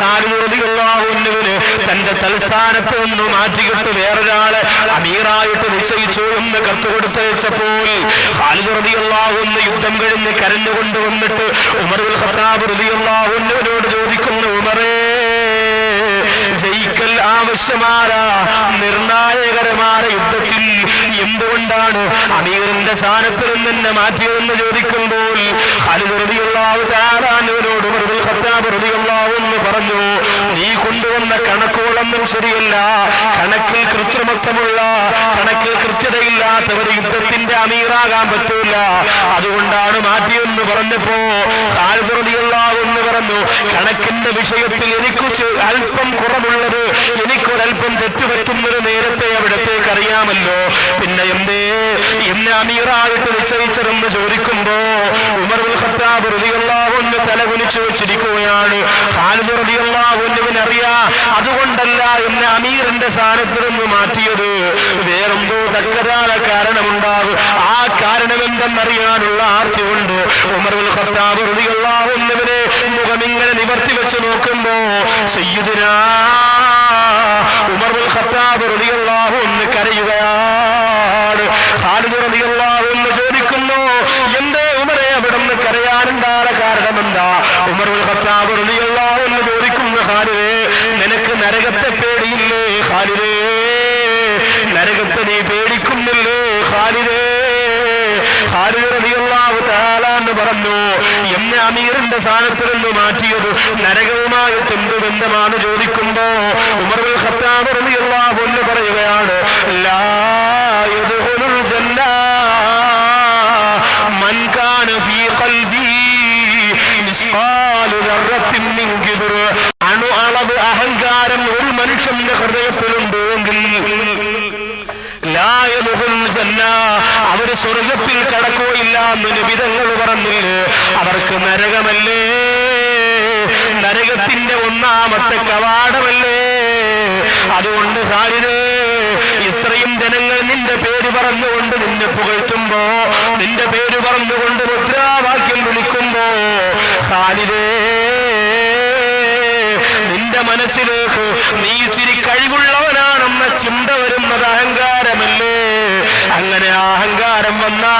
ഖാലിദ് റളിയല്ലാഹു അൻഹുവിനെ തന്റെ തലസ്ഥാനത്ത് നിന്ന് മാറ്റിയിട്ട് വേറൊരാളെ അമീറായിട്ട് നിശ്ചയിച്ചു എന്ന് കത്ത് കൊടുത്തയച്ചപ്പോൾ ഖാലിദ് റളിയല്ലാഹു അൻഹു യുദ്ധം കഴിഞ്ഞ് കരഞ്ഞുകൊണ്ട് വന്നിട്ട് ഉമർ ഇബ്നുൽ ഖത്താബ് റളിയല്ലാഹു അൻഹുവിനോട് ചോദിക്കുന്നു, ഉമറേ, ജയിക്കൽ ആവശ്യമായ നിർണായകരമായ യുദ്ധത്തിൽ എന്തുകൊണ്ടാണ് അമീറിന്റെ സ്ഥാനത്ത് നിന്ന് എന്നെ മാറ്റിയതെന്ന് ചോദിക്കുമ്പോൾ ഖാലിദ് റളിയല്ലാഹു തആല അൻഹുവിനോട് ഉമർ ഇബ്നുൽ ഖത്താബ് റളിയല്ലാഹു അൻഹു പറഞ്ഞു, നീ കൊണ്ടുവന്ന കണക്കുകളൊന്നും ശരിയല്ല, കണക്കിൽ കൃത്രിമത്വമുള്ള, കണക്കിൽ കൃത്യതയില്ലാത്തവർ യുദ്ധത്തിന്റെ അമീറാകാൻ പറ്റൂല, അതുകൊണ്ടാണ് മാറ്റിയെന്ന് പറഞ്ഞപ്പോ ഖാലിദ് റളിയല്ലാഹു അൻഹു പറഞ്ഞു, കണക്കിന്റെ വിഷയത്തിൽ എനിക്ക് അല്പം കുറവുള്ളത്, എനിക്കൊരൽപ്പം തെറ്റുപറ്റുന്നത് നേരത്തെ അവിടത്തേക്ക് അറിയാമല്ലോ, പിന്നെ എന്തേ എന്നെ അമീറായിട്ട് നിശ്ചയിച്ചതെന്ന് ചോദിക്കുമ്പോ ഉമർ ഇബ്നുൽ ഖത്താബ് റളിയല്ലാഹു അൻഹു തലകുനിച്ചു വെച്ചിരിക്കുകയാണ്. ഖാലിദ് റളിയല്ലാഹു അൻഹുവിന് അറിയാം, അതുകൊണ്ടല്ല എന്നെ അമീറിന്റെ സ്ഥാനത്ത് നിന്ന് മാറ്റിയത്, വേറെന്തോ തക്കതായ കാരണമുണ്ടാകും. ആ കാരണം എന്തെന്നറിയാനുള്ള ആർത്തി കൊണ്ട് ഉമർ ഇബ്നുൽ ഖത്താബ് റളിയല്ലാഹു അൻഹുവിനെ മുഖമിങ്ങനെ നിവർത്തി വെച്ച് നോക്കുമ്പോ സയ്യിദുനാ ഉമർ ഇബ്നുൽ ഖത്താബ് റളിയല്ലാഹു അൻഹു കരയുകയാണ്. ഖാലിദ് റളിയല്ലാഹു അൻഹു ചോദിക്കുന്നു, എന്തേ ഉമറേ അവിടുന്ന് കരയാനുണ്ടായ കാരണം എന്താ? ഉമർ ഇബ്നുൽ ഖത്താബ് റളിയല്ലാഹു അൻഹു ചോദിക്കുന്നു, ഖാലിദേ, നിനക്ക് നരകത്തെ പേടിയില്ലേ? ഖാലിദേ, നരകത്തെ നീ പേടിക്കുന്നില്ലേ? ഖാലിദേ. ഖാലിദ് റളിയല്ലാഹു തആല എന്ന് പറഞ്ഞു, എന്നെ അമീറിന്റെ സ്ഥാനത്ത് നിന്ന് മാറ്റിയത് നരകവുമായിട്ട് എന്ത് ബന്ധമാണ് ചോദിക്കുമ്പോ ഉമർ ഇബ്നുൽ ഖത്താബ് റളിയല്ലാഹു അൻഹു പറയുകയാണ്, ലാ യദ്ഖുലുൽ ജന്ന മൻ കാന ഫീ ഖൽബി മിസ്ഖാലു ദർറത്തിൻ മിൻ കിബ്ർ. അണു അളവ് അഹങ്കാരം ഒരു മനുഷ്യന്റെ ഹൃദയത്തിലുണ്ടെങ്കിൽ അവര് സ്വർഗത്തിൽ കടക്കുകയില്ല എന്ന് നബി തങ്ങൾ പറഞ്ഞില്ലേ? അവർക്ക് നരകമല്ലേ, നരകത്തിന്റെ ഒന്നാമത്തെ കവാടമല്ലേ? അതുകൊണ്ട് ഖാലിദേ, ഇത്രയും ജനങ്ങൾ നിന്റെ പേര് പറഞ്ഞുകൊണ്ട് നിന്നെ പുകഴ്ത്തുമ്പോ, നിന്റെ പേര് പറഞ്ഞുകൊണ്ട് മുദ്രാവാക്യം വിളിക്കുമ്പോ, ഖാലിദേ, നിന്റെ മനസ്സിലേക്ക് നീ ഇച്ചിരി കഴിവുള്ളവനാണെന്ന ചിന്ത വരുന്നത് അഹങ്കാരമല്ലേ? അങ്ങനെ അഹങ്കാരം വന്നാ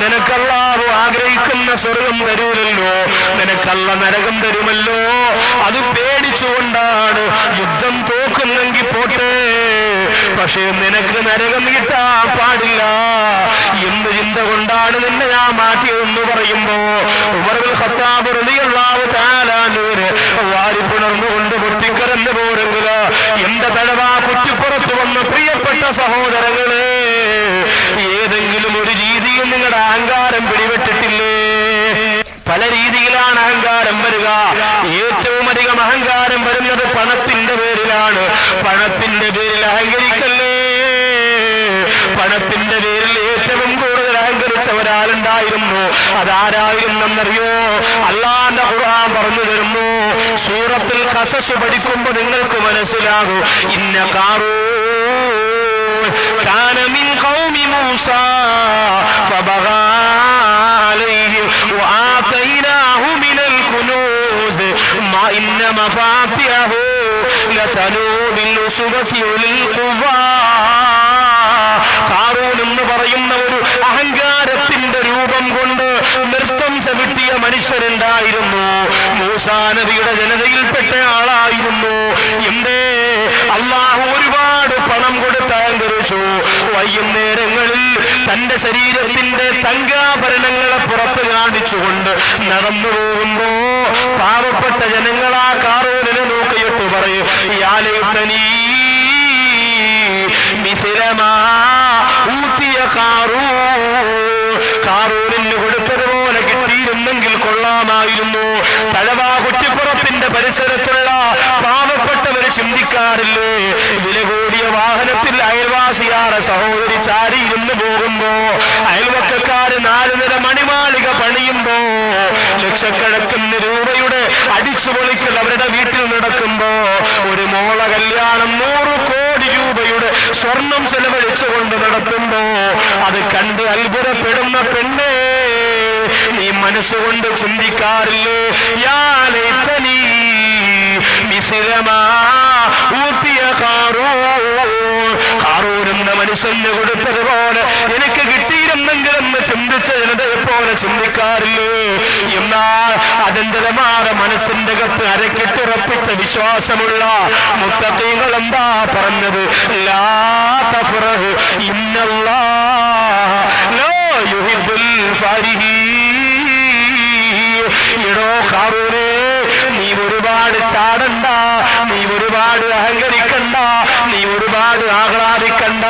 നിനക്കല്ലാഹു ആഗ്രഹിക്കുന്ന സ്വർഗം തരൂലല്ലോ, നിനക്കല്ല നരകം തരുമല്ലോ. അത് പേടിച്ചുകൊണ്ടാണ് യുദ്ധം തോക്കുന്നെങ്കിൽ പോട്ടെ, പക്ഷേ നിനക്ക് നരകം കിട്ടാൻ പാടില്ല. എന്ത് ചിന്ത കൊണ്ടാണ് നിന്നെ ഞാൻ മാറ്റിയതെന്ന് പറയുമ്പോ ഉമർ ഇബ്നുൽ ഖത്താബ് റളിയല്ലാഹു തആല അൻഹു വാരിപ്പുണർന്നുകൊണ്ട് പൊട്ടിക്കരഞ്ഞു പോരെങ്കിൽ എന്റെ തഴവാ കുറ്റിപ്പുറത്ത് വന്ന പ്രിയപ്പെട്ട സഹോദരങ്ങളെ, ഏതെങ്കിലും ഒരു രീതിയിൽ നിങ്ങളുടെ അഹങ്കാരം പിടിപെട്ടിട്ടില്ലേ? പല രീതിയിലാണ് അഹങ്കാരം വരിക. ഏറ്റവും അധികം അഹങ്കാരം വരുന്നത് പണത്തിന്റെ പേരിലാണ്. പണത്തിന്റെ പേരിൽ അഹങ്കരിക്കല്ലേ. പണത്തിന്റെ പേരിൽ ഏറ്റവും കൂടുതൽ അഹങ്കരിച്ച ഒരാളുണ്ടായിരുന്നു. അതാരായിരുന്നെന്നറിയോ? അല്ലാഹുവിന്റെ ഖുർആൻ പറഞ്ഞു തരുന്നു. സൂറത്തുൽ ഖസസ് പഠിക്കുമ്പോൾ നിങ്ങൾക്ക് മനസ്സിലാകും. ഇന്ന ഖാറൂൻ കാന മിൻ ഖൗമി മൂസാ ഫബഗാ അലൈഹിം വആതൈനാഹു മിനൽ കുനൂസ് മാ ഇന്ന മഫാത്തിഹു ലതനൂ ബിൽ ഉസ്ബതി ഉലിൽ ഖുവാ. ഖാറൂൻ എന്ന് പറയുന്ന ഒരു അഹങ്കാരത്തിന്റെ രൂപം കൊണ്ട് നൃത്തം ചവിട്ടിയ മനുഷ്യരുണ്ടായിരുന്നു. മൂസാ നബിയുടെ ജനതയിൽപ്പെട്ട ആളായിരുന്നു. എന്തേ? അല്ലാഹു ഒരുപാട് പണം കൊടുത്ത് അഹങ്കരിച്ചു. വൈകുന്നേരങ്ങളിൽ തന്റെ ശരീരത്തിന്റെ തങ്കാഭരണങ്ങളെ പുറത്ത് കാണിച്ചുകൊണ്ട് നടന്നു പോകുമ്പോ പാവപ്പെട്ട ജനങ്ങളാ ഖാറൂനിനെ നോക്കിയിട്ട് പറയും, യാ ലൈതനീ മിസ്ലമാ ഊതിയ ഖാറൂൻ. ഖാറൂനിന് കൊടുത്തതുപോലെ കിട്ടിയിരുന്നെങ്കിൽ കൊള്ളാമായിരുന്നു. തഴവാ കുറ്റിപ്പുറത്തിന്റെ പരിസരത്തുള്ള പാവപ്പെട്ടവര് ചിന്തിക്കാറില്ലേ? വില കൂടിയ വാഹനത്തിൽ അയൽവാസിയാറെ സഹോദരി ചാരിയിരുന്ന് പോകുമ്പോ, അയൽവക്കക്കാര് 4 നില മണിമാളിക പണിയുമ്പോ, ലക്ഷക്കണക്കിന് രൂപയുടെ അടിച്ചുപൊളിക്കൽ അവരുടെ വീട്ടിൽ നടക്കുമ്പോ, ഒരു മോള കല്യാണം 100 കോടി രൂപയുടെ സ്വർണം ചെലവഴിച്ചുകൊണ്ട് നടത്തുമ്പോ അത് കണ്ട് അത്ഭുതപ്പെടുന്ന പെണ്ണേ, നീ മനസ്സുകൊണ്ട് ചിന്തിക്കാറില്ലേ? യാ ലൈതനീ ഖാറൂൻ എന്ന മനുഷ്യന് കൊടുത്തതുപോലെ എനിക്ക് കിട്ടിയിരുന്നെങ്കിലെന്ന് ചിന്തിച്ച ജനതയെ പോലെ ചിന്തിക്കാറില്ലേ? എന്നാൽ അചഞ്ചലമായ മനസ്സിന്റെ അകത്ത് അരക്കിട്ടുറപ്പിച്ച വിശ്വാസമുള്ള മുത്തഖീങ്ങൾ എന്താ പറഞ്ഞത്? ലാ തഫ്റഹ് ഇന്നല്ലാഹ ലാ യുഹിബ്ബുൽ ഫരിഹീൻ. എടോ ഖാറൂനേ, നീ ഒരുപാട് ചാടണ്ട, നീ ഒരുപാട് അഹങ്കരിക്കണ്ട, നീ ഒരുപാട് ആഹ്ലാദിക്കണ്ട.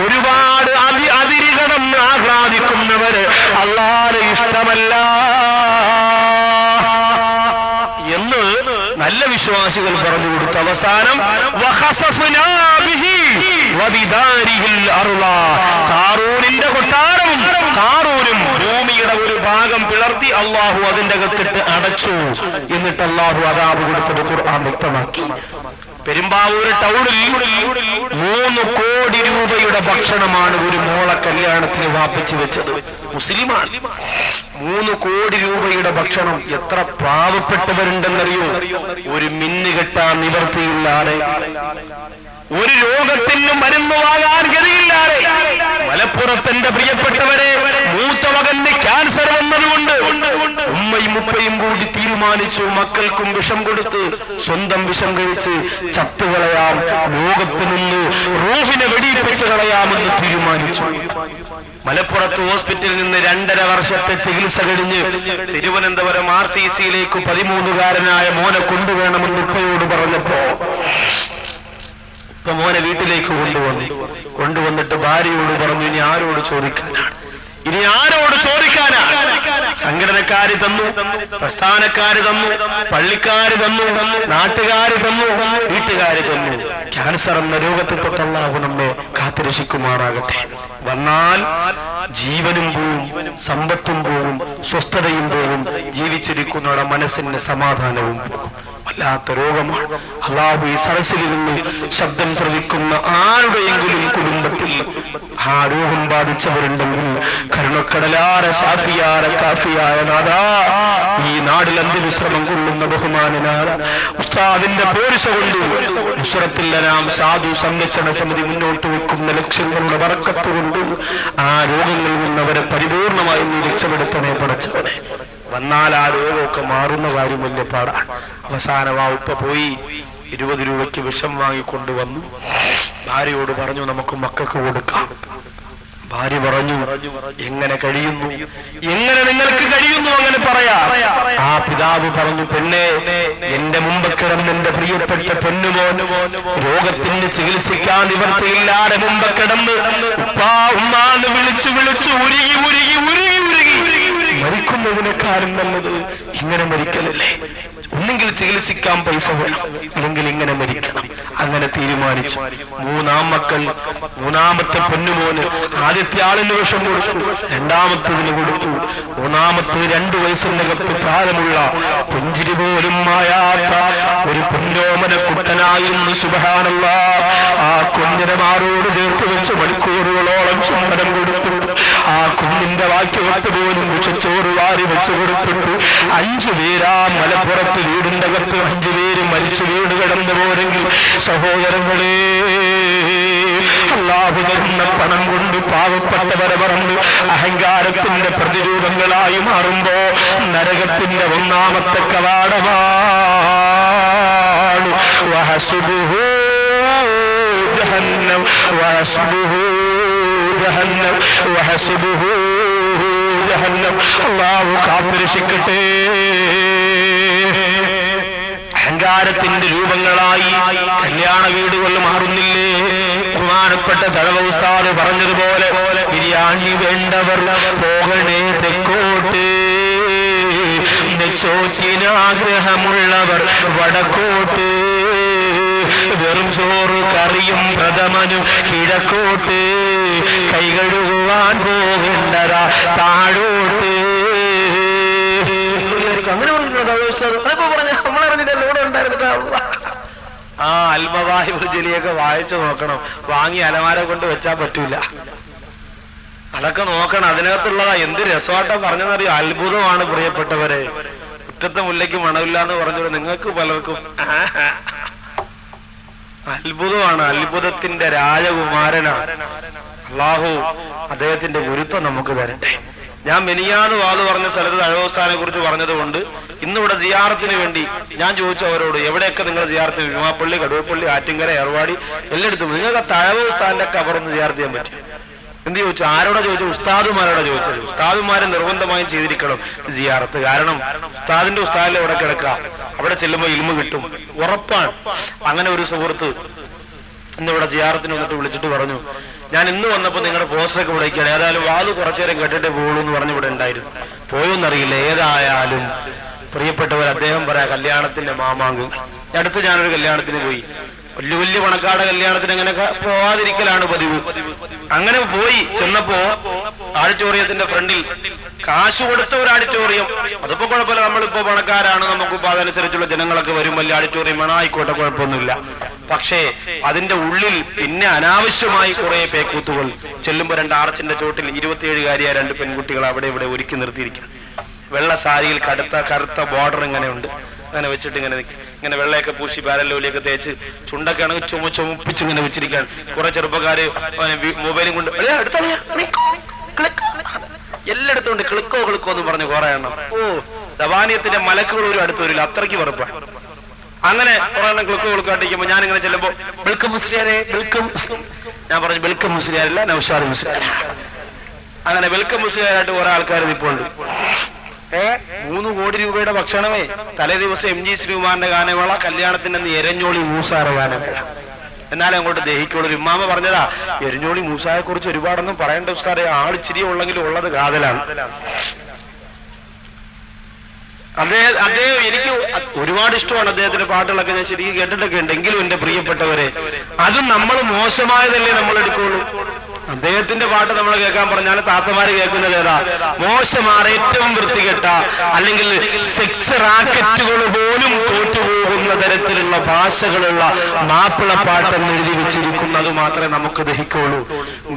ഒരുപാട് അതിരികണം ആഹ്ലാദിക്കുന്നവര് അല്ലാഹുവിന് ഇഷ്ടമല്ല എന്ന് നല്ല വിശ്വാസികൾ പറഞ്ഞു കൊടുത്തു. അവസാനം ഖാറൂനിന്റെ കൊട്ടാരവും ഖാറൂനും ഭൂമിയുടെ ഒരു ഭാഗം പിളർത്തി അള്ളാഹു അതിന്റെ അകത്തിട്ട് അടച്ചു. എന്നിട്ട് അള്ളാഹു അദാബ് കൊടുത്തത് ഖുർആൻ വ്യക്തമാക്കി. പെരുമ്പാവൂര് ടൗണിൽ 3 കോടി രൂപയുടെ ഭക്ഷണമാണ് ഒരു മോളെ കല്യാണത്തിന് വാപ്പിച്ചു വെച്ചത്. മുസ്ലിമാണ്. 3 കോടി രൂപയുടെ ഭക്ഷണം. എത്ര പാവപ്പെട്ടവരുണ്ടെന്നറിയോ? ഒരു മിന്നു കെട്ടാൻ നിവർത്തിയില്ലാതെ, ഒരു രോഗത്തിനും മരുന്ന് വാങ്ങാൻ ഗതിയില്ലാതെ, മലപ്പുറത്തിന്റെ പ്രിയപ്പെട്ടവരെ, മൂത്ത മകന് ക്യാൻസർ വന്നതുകൊണ്ട് ഉമ്മയും ഉപ്പയും കൂടി തീരുമാനിച്ചു മക്കൾക്കും വിഷം കൊടുത്ത് സ്വന്തം വിഷം കഴിച്ച് ചത്തുകളയാം, ലോകത്ത് നിന്ന് റൂഹിനെ വെടിയിപ്പിച്ച് കളയാമെന്ന് തീരുമാനിച്ചു. മലപ്പുറത്ത് ഹോസ്പിറ്റലിൽ നിന്ന് 2.5 വർഷത്തെ ചികിത്സ കഴിഞ്ഞ് തിരുവനന്തപുരം RCCയിലേക്ക് 13കാരനായ മോനെ കൊണ്ടുവേണമെന്ന് ഉപ്പയോട് പറഞ്ഞപ്പോ ഇപ്പൊ മോനെ വീട്ടിലേക്ക് കൊണ്ടുവന്നിട്ട് ഭാര്യയോട് പറഞ്ഞു, ഇനി ആരോട് ചോദിക്കാനാണ്? ഇനി ആരോട് ചോദിക്കാനാണ്? സംഘടനക്കാര് തന്നു, പ്രസ്ഥാനക്കാര് തന്നു, പള്ളിക്കാര് തന്നു, നാട്ടുകാര് തന്നു, വീട്ടുകാര് തന്നു. ക്യാൻസർ എന്ന രോഗത്തെ തൊട്ട് അല്ലാഹു നമ്മെ കാത്തുരക്ഷിക്കുമാറാകട്ടെ. വന്നാൽ ജീവനും പോവും, സമ്പത്തും പോവും, സ്വസ്ഥതയും പോവും, ജീവിച്ചിരിക്കുന്നവരുടെ മനസ്സിന് സമാധാനവും പോകും. വല്ലാത്ത രോഗമാണ്. അല്ലാഹു ഈ സരസിൽ നിന്ന് ശബ്ദം ശ്രവിക്കുന്ന ആരുടെയെങ്കിലും കുടുംബത്തിൽ ആ രോഗം ബാധിച്ചവരുണ്ടെങ്കിൽ കരുണക്കടലാര ശാഫിയാര കാഫിയായ നാദാ, ഈ നാടിൽ അന്ത്യവിശ്രമം കൊള്ളുന്ന ബഹുമാനനായ ഉസ്താദിന്റെ പോരിശ കൊണ്ട് നുസ്രത്തുൽ അനാം സാധു സംരക്ഷണ സമിതി മുന്നോട്ട് വെക്കുന്ന ലക്ഷ്യങ്ങളുടെ ബർക്കത്ത് കൊണ്ട് ആ രോഗങ്ങളിൽ നിന്നവരെ പരിപൂർണമായി നീ രക്ഷപ്പെടുത്തണേ പടച്ചവനെ. വന്നാൽ ആ രോഗമൊക്കെ മാറുന്ന കാര്യം വലിയ പാടാണ്. അവസാനം ആ ഉപ്പ പോയി 20 രൂപയ്ക്ക് വിഷം വാങ്ങിക്കൊണ്ടുവന്നു. ഭാര്യയോട് പറഞ്ഞു, നമുക്ക് മക്കൾക്ക് കൊടുക്കാം. ഭാര്യ പറഞ്ഞു, എങ്ങനെ കഴിയുന്നു? എങ്ങനെ നിങ്ങൾക്ക് കഴിയുന്നു അങ്ങനെ പറയാ? ആ പിതാവ് പറഞ്ഞു, പെണ്ണെ, എന്റെ മുമ്പ് കിടന്ന് എന്റെ പ്രിയപ്പെട്ട പൊന്നുമോൻ രോഗത്തിന് ചികിത്സിക്കാൻ നിവർത്തിയില്ലാതെ മുമ്പ് കിടന്ന് ഉപ്പാ ഉമ്മാന്ന് വിളിച്ചു ഉരുകി മരിക്കുന്നതിനേക്കാളും നല്ലത് ഇങ്ങനെ മരിക്കലല്ലേ. ഒന്നെങ്കിൽ ചികിത്സിക്കാൻ പൈസ വേണം, അല്ലെങ്കിൽ ഇങ്ങനെ മരിക്കണം. അങ്ങനെ തീരുമാനിച്ചു. 3 ആൺമക്കൾ. 3ാമത്തെ പൊന്നുമോന് ആദ്യത്തെ ആളിന് വിഷം കൊടുത്തു, 2ാമത്തതിന് കൊടുത്തു. 3ാമത്തത് 2 വയസ്സിനകത്ത് പ്രായമുള്ള പുഞ്ചിരി പോലും മായാത്ത ഒരു പൊന്നോമന കുട്ടനായിരുന്നു. സുബ്ഹാനല്ലാഹ്. ആ കുഞ്ഞിനെ മാറോട് ചേർത്ത് വെച്ച് മണിക്കൂറുകളോളം ചുംബനം കൊടുത്തിട്ട് ആ കുഞ്ഞിന്റെ വാക്യവത്ത് പോലും ഉച്ചച്ചോറ് വാരി വെച്ചു കൊടുത്തിട്ട് 5 പേരാ മലപ്പുറത്ത് വീടിന്റെ അകത്ത് 5 പേര് മരിച്ചു വീട് കിടന്നു പോരെങ്കിൽ സഹോദരങ്ങളെ, അല്ലാഹു തരുന്ന പണം കൊണ്ട് പാവപ്പെട്ടവരെ പറഞ്ഞു അഹങ്കാരത്തിന്റെ പ്രതിരൂപങ്ങളായി മാറുമ്പോ നരകത്തിന്റെ 1ാമത്തെ കവാടമാണ്. വഹസുബുഹു ജഹന്നം വഹസുബുഹു ജഹന്നം വഹസുബുഹു ജഹന്നം. അല്ലാഹു കാത്തുരക്ഷിക്കട്ടെ. അഹങ്കാരത്തിന്റെ രൂപങ്ങളായി കല്യാണ വീടുകൾ മാറുന്നില്ലേ? ബഹുമാനപ്പെട്ട തഴവ ഉസ്താദ് പറഞ്ഞതുപോലെ ബിരിയാണി വേണ്ടവർ പോകണേ തെക്കോട്ട്, നെച്ചോറ്റിനാഗ്രഹമുള്ളവർ വടക്കോട്ട്, വെറും ചോറ് കറിയും പ്രഥമനും കിഴക്കോട്ട്, കൈ കഴുകുവാൻ പോകേണ്ടതാ താഴോട്ട്. അങ്ങനെ പറഞ്ഞ നമ്മളറിഞ്ഞിട്ടല്ലോ ഇവിടെ ഉണ്ടായിരുന്നില്ല. ആ അൽമവാഹിബുൽ ജലിയൊക്കെ വായിച്ചു നോക്കണം. വാങ്ങി അലമാര കൊണ്ട് വെച്ചാൽ പറ്റൂല. അതൊക്കെ നോക്കണം. അതിനകത്തുള്ളതാ. എന്ത് രസമായിട്ടാ പറഞ്ഞെന്നറിയോ? അത്ഭുതമാണ് പ്രിയപ്പെട്ടവരെ. മുറ്റത്തെ മുല്ലയ്ക്ക് മണമില്ല എന്ന് പറഞ്ഞത് നിങ്ങൾക്ക് പലർക്കും അത്ഭുതമാണ്, അത്ഭുതത്തിന്റെ രാജകുമാരനാണ്. അള്ളാഹു അദ്ദേഹത്തിന്റെ ഗുരുത്വം നമുക്ക് തരട്ടെ. ഞാൻ മെനിയാന്ന് വാത് പറഞ്ഞ സ്ഥലത്ത് തഴവസ്ഥാനെ കുറിച്ച് പറഞ്ഞതുകൊണ്ട് ഇന്നിവിടെ സിയാറത്തിന് വേണ്ടി ഞാൻ ചോദിച്ചു അവരോട്, എവിടെയൊക്കെ നിങ്ങൾ സിയാറത്ത്, വിമാപ്പള്ളി, കടുവപ്പള്ളി, ആറ്റിങ്കര, ഏർവാടി എല്ലായിടത്തും നിങ്ങൾക്ക് തഴവസ്ഥാന്റെ കബറൊന്ന് സിയാറത്ത് ചെയ്യാൻ പറ്റും? എന്ത് ചോദിച്ചു? ആരോടെ ചോദിച്ചു? ഉസ്താദുമാരോടെ ചോദിച്ചത്. ഉസ്താദുമാരെ നിർബന്ധമായും ചെയ്തിരിക്കണം സിയാറത്ത്. കാരണം ഉസ്താദിന്റെ ഉസ്താദിലെ അവിടെ കിടക്കുക, അവിടെ ചെല്ലുമ്പോൾ ഇൽമ കിട്ടും, ഉറപ്പാണ്. അങ്ങനെ ഒരു സുഹൃത്ത് ഇന്നിവിടെ സിയാറത്തിന് വന്നിട്ട് വിളിച്ചിട്ട് പറഞ്ഞു, ഞാൻ ഇന്ന് വന്നപ്പോൾ നിങ്ങളുടെ പോസ്റ്ററൊക്കെ വിളിക്കുകയാണ്, ഏതായാലും വാത് കുറച്ചു നേരം കേട്ടിട്ടേ പോകുള്ളൂ എന്ന് പറഞ്ഞ് ഇവിടെ ഉണ്ടായിരുന്നു. പോയോന്നറിയില്ല. ഏതായാലും പ്രിയപ്പെട്ടവർ, അദ്ദേഹം പറയാ കല്യാണത്തിന്റെ മാമാങ്കം. അടുത്ത് ഞാനൊരു കല്യാണത്തിന് പോയി. വലിയ വലിയ പണക്കാരുടെ കല്യാണത്തിന് അങ്ങനെ പോവാതിരിക്കലാണ് പതിവ്. അങ്ങനെ പോയി ചെന്നപ്പോ ആഡിറ്റോറിയത്തിന്റെ ഫ്രണ്ടിൽ കാശ് കൊടുത്ത ഒരു ഓഡിറ്റോറിയം. അതിപ്പോ കുഴപ്പമില്ല, നമ്മളിപ്പോ പണക്കാരാണ്, നമുക്കിപ്പോ അതനുസരിച്ചുള്ള ജനങ്ങളൊക്കെ വരും, വലിയ ഓഡിറ്റോറിയം വേണം, ആയിക്കോട്ടെ, കുഴപ്പമൊന്നുമില്ല. പക്ഷേ അതിന്റെ ഉള്ളിൽ പിന്നെ അനാവശ്യമായി കുറെ പേക്കൂത്തുകൾ. ചെല്ലുമ്പോ 2 ആർച്ചിന്റെ ചോട്ടിൽ 27കാരിയായ 2 പെൺകുട്ടികൾ അവിടെ ഇവിടെ ഒരുക്കി നിർത്തിയിരിക്കും. വെള്ള സാരിയിൽ കറുത്ത ബോർഡർ ഇങ്ങനെ ഉണ്ട്, അങ്ങനെ വെച്ചിട്ട് ഇങ്ങനെ നിൽക്കും. ഇങ്ങനെ വെള്ളയൊക്കെ പൂശി ബാരല്ലോലിയൊക്കെ തേച്ച് ചുണ്ടൊക്കെ ആണെങ്കിൽ ചുമപ്പിച്ച് ഇങ്ങനെ വെച്ചിരിക്കുകയാണ്. കുറെ ചെറുപ്പക്കാര് മൊബൈലും കൊണ്ട് എല്ലായിടത്തും ഉണ്ട്, ക്ലിക്കോ എന്ന് പറഞ്ഞു കുറെ എണ്ണം. ഓ, ദവാനിയത്തിന്റെ മലക്കുകൾ ഒരു അടുത്ത് വരില്ല, അത്രയ്ക്ക് വെറുപ്പാണ്. അങ്ങനെ കുറെ എണ്ണം ക്ലിക്കോ കാട്ടിക്കുമ്പോ ഞാൻ ഇങ്ങനെ ചെല്ലുമ്പോ വെൽക്കം മുസ്ലിയാരെ, വെൽക്കം. ഞാൻ പറഞ്ഞു വെൽക്കം മുസ്ലിയാരല്ല, നൗഷാദ് മുസ്ലിയാർ. അങ്ങനെ വെൽക്കം മുസ്ലിയാരായിട്ട് കുറെ ആൾക്കാർ നിൽപ്പുണ്ട്. 3 കോടി രൂപയുടെ ഭക്ഷണമേ. തലേ ദിവസം MG ശ്രീകുമാറിന്റെ ഗാനമേള, കല്യാണത്തിന്റെ അന്ന് എരഞ്ഞോളി മൂസാറെ ഗാനമേള. എന്നാലും അങ്ങോട്ട് ദഹിക്കുള്ളൂ. ഇമ്മാമ പറഞ്ഞതാ, എരഞ്ഞോളി മൂസായെ കുറിച്ച് ഒരുപാടൊന്നും പറയേണ്ട ഉസ്താദേ, ആളിച്ചിരി ഉള്ളെങ്കിലും ഉള്ളത് കാതലാണ്. അദ്ദേഹം എനിക്ക് ഒരുപാട് ഇഷ്ടമാണ്, അദ്ദേഹത്തിന്റെ പാട്ടുകളൊക്കെ ഞാൻ ശരിക്കും കേട്ടിട്ടൊക്കെ ഉണ്ട്. എങ്കിലും എന്റെ പ്രിയപ്പെട്ടവരെ, അത് നമ്മൾ മോശമായതല്ലേ നമ്മൾ എടുക്കുള്ളൂ. അദ്ദേഹത്തിന്റെ പാട്ട് നമ്മൾ കേൾക്കാൻ പറഞ്ഞാൽ താത്തമാര് കേൾക്കുന്നത് ഏതാ? മോശമാണ്, ഏറ്റവും വൃത്തികെട്ട, അല്ലെങ്കിൽ സെക്സ് റാക്കറ്റുകൾ പോലും തോറ്റുപോകുന്ന തരത്തിലുള്ള ഭാഷകളുള്ള മാപ്പിളപ്പാട്ടെന്ന് എഴുതി വെച്ചിരിക്കുന്നത് മാത്രമേ നമുക്ക് ദഹിക്കുള്ളൂ.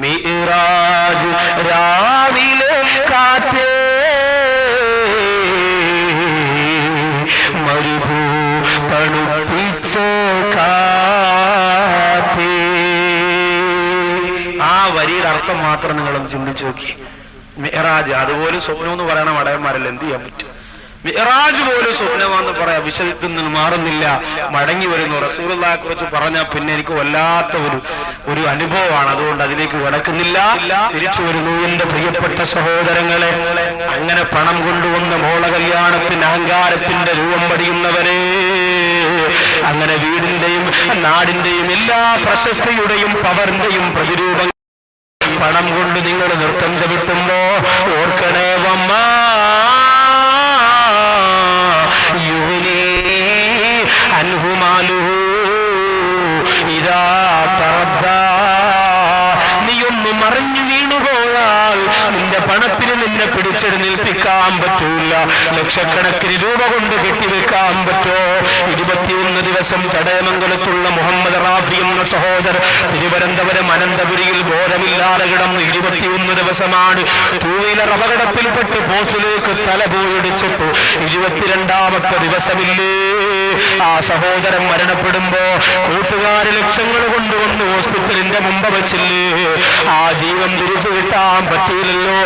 മിഅ്റാജ് രാവിലെ കാറ്റേ മരുഭൂ തണുപ്പിച്ച കാറ്റേ. ആ വരിയുടെ അർത്ഥം മാത്രം നിങ്ങളൊന്ന് ചിന്തിച്ചു നോക്കി. മിഅ്റാജ്, അതുപോലെ സ്വപ്നം എന്ന് പറയണ മടയന്മാരല്ല, എന്ത് ചെയ്യാൻ പറ്റും? മിഅ്റാജ് പോലും സ്വപ്നമാണെന്ന് പറയാം, വിശദത്തിൽ നിന്ന് മാറുന്നില്ല, മടങ്ങി വരുന്നു. റസൂലുള്ളാഹിയെ കുറിച്ച് പറഞ്ഞാൽ പിന്നെ എനിക്ക് വല്ലാത്ത ഒരു അനുഭവമാണ്. അതുകൊണ്ട് അതിലേക്ക് കടക്കുന്നില്ല, തിരിച്ചു വരുന്നു. എന്റെ പ്രിയപ്പെട്ട സഹോദരങ്ങളെ, അങ്ങനെ പണം കൊണ്ടുവന്ന മോള കല്യാണത്തിന് അഹങ്കാരത്തിന്റെ രൂപം പടിയുന്നവരെ, അങ്ങനെ വീടിന്റെയും നാടിന്റെയും എല്ലാ പ്രശസ്തിയുടെയും പവറിന്റെയും പ്രതിരൂപം പണം കൊണ്ട് നിങ്ങൾ നൃത്തം ചവിട്ടുമ്പോ ഓർക്കണേ, വമ്മ യുവനീ അൻഹുമാലുഹു ഇദാ തറദ്ദാ. നീയൊന്ന് മറിഞ്ഞു വീണുപോയാൽ നിന്റെ പണത്തിന് നിന്നെ പിടിച്ചെടുന്നേൽപ്പിക്കാൻ പറ്റൂല. ലക്ഷക്കണക്കിന് രൂപ കൊണ്ട് കെട്ടിവെക്കാൻ പറ്റോ? 21 ദിവസം ചടയമംഗലത്തുള്ള മുഹമ്മദ് റാഫി എന്ന സഹോദരൻ തിരുവനന്തപുരം അനന്തപുരിയിൽ ബോധമില്ലാതെ കിടന്ന് 21 ദിവസമാണ്. 2 വീലർ അപകടത്തിൽപ്പെട്ട് പോസ്റ്റിലേക്ക് തല പോയിടിച്ചിട്ടു. 22ാമത്തെ ദിവസമില്ലേ ആ സഹോദരൻ മരണപ്പെടുമ്പോ കൂട്ടുകാര് ലക്ഷങ്ങൾ കൊണ്ടുവന്ന് ഹോസ്പിറ്റലിന്റെ മുമ്പ് വെച്ചില്ലേ? ആ ജീവൻ തിരിച്ചു കിട്ടാൻ പറ്റൂലല്ലോ.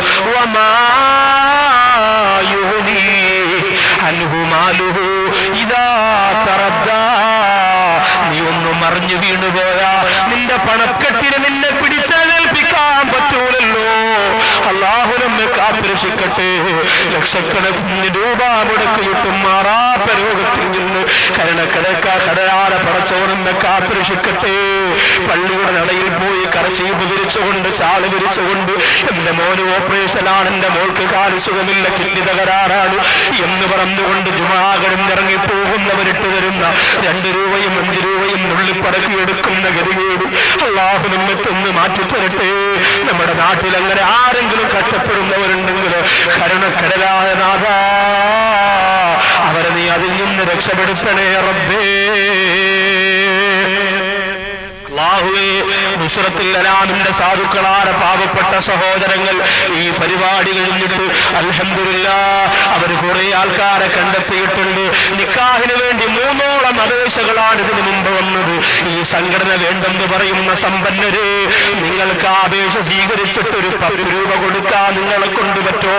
നീ ഒന്നും മറിഞ്ഞു വീണുപോയാ നിന്റെ പണക്കെട്ടിന് നിന്നെ പിടിച്ചേൽപ്പിക്കാൻ പറ്റൂലല്ലോ. അല്ലാഹു നമ്മെ കാത്തുരക്ഷിക്കട്ടെ. ലക്ഷക്കണക്കിന് രൂപ മുടക്കിയിട്ടും മാറാത്ത രോഗത്തിൽ നിന്ന് കടയാതെ പടച്ചോനെന്നെ കാത്തുരക്ഷിക്കട്ടെ. പള്ളിയുടെ നടയിൽ പോയി കരച്ചീപ്പ് വിരിച്ചുകൊണ്ട് ശാല് വിരിച്ചുകൊണ്ട് എന്റെ മോന് ഓപ്പറേഷനാണ്, എന്റെ മോൾക്ക് കാല് സുഖമില്ല, കിഡ്നി തകരാറാണ് എന്ന് പറഞ്ഞുകൊണ്ട് ജുമാകളിൽ ഇറങ്ങിപ്പോകുന്നവരിട്ട് തരുന്ന 2 രൂപയും 5 രൂപയും നുള്ളിപ്പടക്കിയെടുക്കുന്ന ഗതികേട് അല്ലാഹു നമ്മെ തന്ന് മാറ്റിത്തരട്ടെ. നമ്മുടെ നാട്ടിൽ അങ്ങനെ ആരെങ്കിലും കഷ്ടപ്പെടുന്നവരുണ്ടെങ്കിൽ കരുണക്കടലായ നാഥാ, അവരെ നീ അതിൽ നിന്ന് രക്ഷപ്പെടുത്തണേ റബ്ബേ. അല്ലാഹുവേ, നീ നുസ്രത്തുൽ അനാമിന്റെ സാധുക്കളായ പാവപ്പെട്ട സഹോദരങ്ങൾ ഈ പരിപാടി കഴിഞ്ഞിട്ട് അൽഹംദുലില്ലാഹ് അവർ കുറെ ആൾക്കാരെ കണ്ടെത്തിയിട്ടുണ്ട്. നിക്കാഹിന് വേണ്ടി 3ഓളം അപേക്ഷകളാണ് ഇതിനു മുമ്പ് വന്നത്. ഈ സംഘടന വേണ്ടെന്ന് പറയുന്ന സമ്പന്നര്, നിങ്ങൾക്ക് അപേക്ഷ സ്വീകരിച്ചിട്ട് ഒരു 10 രൂപ കൊടുക്കാൻ നിങ്ങളെ കൊണ്ട് പറ്റോ?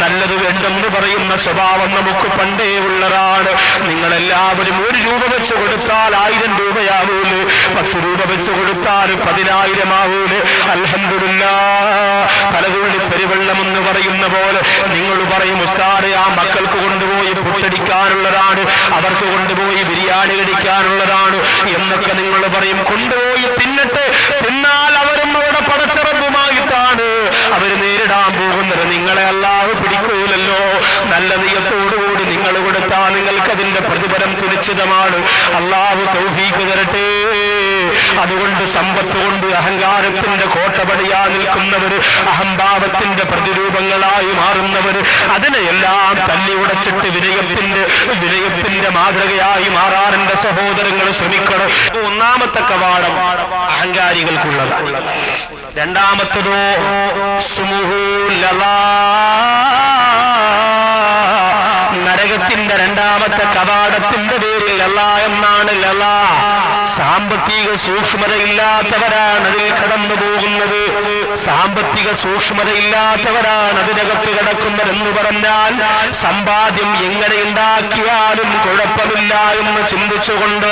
നല്ലത് വേണ്ടെന്ന് പറയുന്ന സ്വഭാവം നമുക്ക് പണ്ടേ ഉള്ളതാണ്. നിങ്ങളെല്ലാവരും 1 രൂപ വെച്ച് കൊടുത്താൽ 1000 രൂപയാവൂല്, 10 രൂപ വെച്ച് കൊടുത്താൽ 10,000 ആവൂല്. അൽഹംദുലില്ലാഹ് പലതുള്ളി പെരുവെള്ളം എന്ന് പറയുന്ന പോലെ നിങ്ങൾ പറയും ഉസ്താദേ ആ മക്കൾക്ക് കൊണ്ടുപോയി പുട്ടടിക്കാനുള്ളതാണ്, അവർക്ക് കൊണ്ടുപോയി ബിരിയാണി കഴിക്കാനുള്ളതാണ് എന്നൊക്കെ നിങ്ങൾ പറയും. കൊണ്ടുപോയി തിന്നട്ടെ, തിന്നാൽ അവരും അവിടെ പടച്ചറബുമായിട്ടാണ് അവർ നേരിടാൻ പോകുന്നത്. നിങ്ങളെ അല്ലാഹു പിടിക്കൂലല്ലോ. നല്ല നിയത്തോടുകൂടി നിങ്ങൾ കൊടുത്താൽ നിങ്ങൾക്ക് അതിന്റെ പ്രതിഫലം സുനിശ്ചിതമാണ്. അല്ലാഹു തൗഫീഖ് തരട്ടെ. അതുകൊണ്ട് സമ്പത്ത് കൊണ്ട് അഹങ്കാരത്തിന്റെ കോട്ടപടിയാ നിൽക്കുന്നവര്, അഹംഭാവത്തിന്റെ പ്രതിരൂപങ്ങളായി മാറുന്നവര്, അതിനെയെല്ലാം തല്ലി ഉടച്ചിട്ട് വിനയത്തിന്റെ മാതൃകയായി മാറാൻ എന്റെ സഹോദരങ്ങൾ ശ്രമിക്കണം. ഒന്നാമത്തെ കവാടം അഹങ്കാരികൾക്കുള്ളത്. രണ്ടാമത്തതോ നരകത്തിന്റെ രണ്ടാമത്തെ കവാടത്തിന്റെ പേരിൽ ലള എന്നാണ്. ലള സാമ്പത്തിക സൂക്ഷ്മതയില്ലാത്തവരാണ് അതിൽ കടന്നു പോകുന്നത്. സാമ്പത്തിക സൂക്ഷ്മതയില്ലാത്തവരാണ് അതിനകത്ത് കിടക്കുന്നതെന്ന് പറഞ്ഞാൽ സമ്പാദ്യം എങ്ങനെ ഉണ്ടാക്കിയാലും കുഴപ്പമില്ല എന്ന് ചിന്തിച്ചുകൊണ്ട്